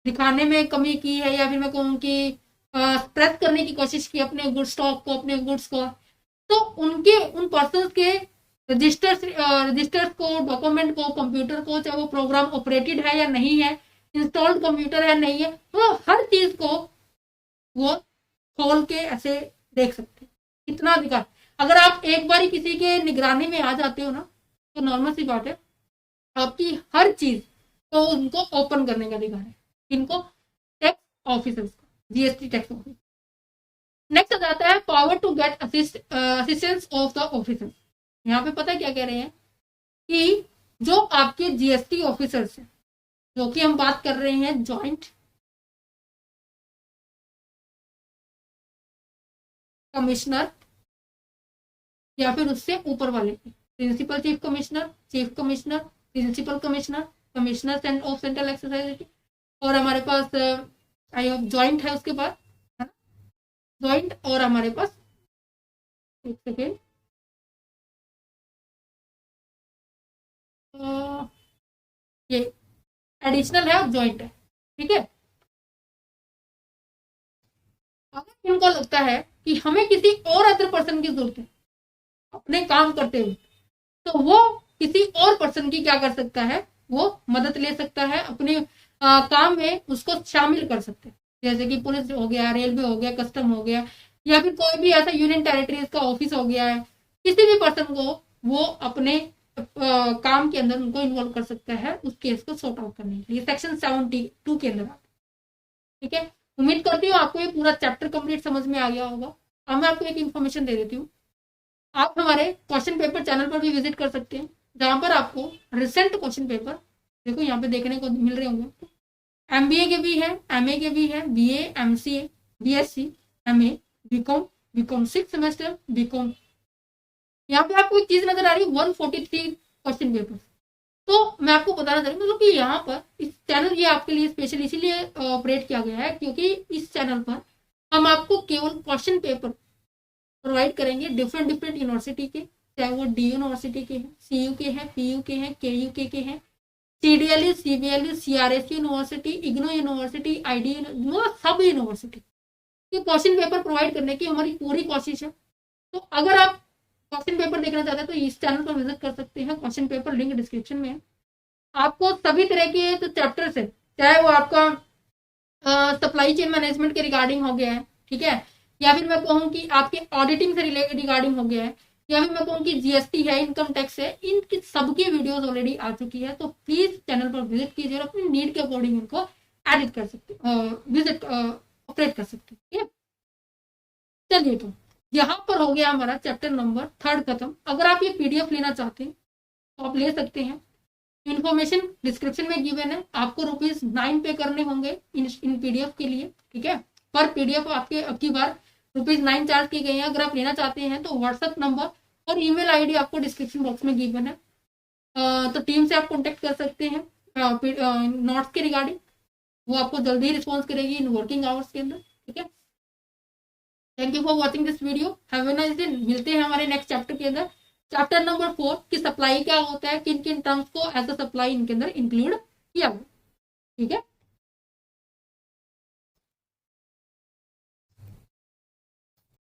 दिखाने में कमी की है, या फिर मैं कहूँ कि स्प्रेड करने की कोशिश की अपने गुड स्टॉक को, अपने गुड्स को, तो उनके उन पर्सन के रजिस्टर्स को, डॉक्यूमेंट को, कंप्यूटर को, चाहे वो प्रोग्राम ऑपरेटेड है या नहीं है, इंस्टॉल्ड कंप्यूटर है नहीं है, वो हर चीज को वो खोल के ऐसे देख सकते हैं। इतना अधिकार। अगर आप एक बार किसी के निगरानी में आ जाते हो ना, तो नॉर्मल सी बात है आपकी हर चीज को उनको ओपन करने का अधिकार है। इनको टैक्स ऑफिसर्स को, GST टैक्स ऑफिस। नेक्स्ट आ जाता है power to get assistance of the officers. यहाँ पे पता है क्या कह रहे हैं कि जो आपके GST ऑफिसर्स हैं, जो कि हम बात कर रहे हैं ज्वाइंट कमिश्नर या फिर उससे ऊपर वाले principal chief commissioner, chief commissioner, principal commissioner, commissioner of central excise, और हमारे पास ज्वाइंट है उसके बाद, है ना, ज्वाइंट, और हमारे पास एक सेकेंड ये एडिशनल है और ज्वाइंट है। ठीक है। अगर इनको लगता है कि हमें किसी और अदर पर्सन की जरूरत है अपने काम करते हुए, तो वो किसी और पर्सन की क्या कर सकता है, वो मदद ले सकता है, अपने काम में उसको शामिल कर सकते हैं। जैसे कि पुलिस हो गया, रेलवे हो गया, कस्टम हो गया, या फिर कोई भी ऐसा यूनियन टेरिटरीज का ऑफिस हो गया है, किसी भी पर्सन को वो अपने काम के अंदर उनको इन्वॉल्व कर सकता है उस केस को सॉर्ट आउट करने के लिए। सेक्शन 72 के अंदर। ठीक है। उम्मीद करती हूँ आपको ये पूरा चैप्टर कंप्लीट समझ में आ गया होगा। अब मैं आपको एक इन्फॉर्मेशन दे देती हूँ। आप हमारे क्वेश्चन पेपर चैनल पर भी विजिट कर सकते हैं, जहां पर आपको रिसेंट क्वेश्चन पेपर देखो यहाँ पे देखने को मिल रहे होंगे। MBA के भी है, MA के भी है, BA, MCA, BSc, MA, BCom 6 semester, BCom। यहाँ पे आपको एक चीज नजर आ रही है 143 क्वेश्चन पेपर। तो मैं आपको बताना चाह रही हूँ मतलब कि यहाँ पर इस चैनल ये आपके लिए स्पेशल इसीलिए ऑपरेट किया गया है क्योंकि इस चैनल पर हम आपको केवल क्वेश्चन पेपर प्रोवाइड करेंगे डिफरेंट यूनिवर्सिटी के, चाहे वो डी यूनिवर्सिटी के हैं, CU के हैं, PU के हैं, KU के हैं, CDLU, CBLU, CRSU university, IGNOU university, ID, सब यूनिवर्सिटी के क्वेश्चन पेपर प्रोवाइड करने की हमारी पूरी कोशिश है। तो अगर आप क्वेश्चन पेपर देखना चाहते हैं तो इस चैनल पर विजिट कर सकते हैं। क्वेश्चन पेपर लिंक डिस्क्रिप्शन में है। आपको सभी तरह के तो चैप्टर से, चाहे वो आपका सप्लाई चेन मैनेजमेंट के रिगार्डिंग हो गया है, ठीक है, या फिर मैं कहूँ कि आपके ऑडिटिंग से रिगार्डिंग हो गया है, या फिर मैं कहूँ कि GST है, इनकम टैक्स है, इनकी सबकी वीडियोस ऑलरेडी आ चुकी है। तो प्लीज चैनल पर विजिट कीजिए और अपनी नीड के अकॉर्डिंग इनको एडिट कर सकते, विजिट ऑपरेट कर सकते हैं। चलिए, तो यहाँ पर हो गया हमारा चैप्टर नंबर 3 खत्म। अगर आप ये PDF लेना चाहते हैं तो आप ले सकते हैं। इन्फॉर्मेशन डिस्क्रिप्शन में गिवन है। आपको ₹9 पे करने होंगे इन PDF के लिए, ठीक है। पर PDF आपके अब की बार ₹9 चार्ज किए गए हैं। अगर आप लेना चाहते हैं तो व्हाट्सएप नंबर और ईमेल ID आपको डिस्क्रिप्शन बॉक्स में गिवन है। तो टीम से आप कॉन्टेक्ट कर सकते हैं नोट्स के रिगार्डिंग, वो आपको जल्दी रिस्पॉन्स करेगी इन वर्किंग आवर्स के अंदर, ठीक है। Thank you for watching this video. Have a nice day. मिलते हैं हमारे नेक्स्ट चैप्टर के अंदर, चैप्टर नंबर 4 की सप्लाई क्या होता है, किन किन टर्म्स को एज अ सप्लाई इनके अंदर इंक्लूड किया हुआ, ठीक है।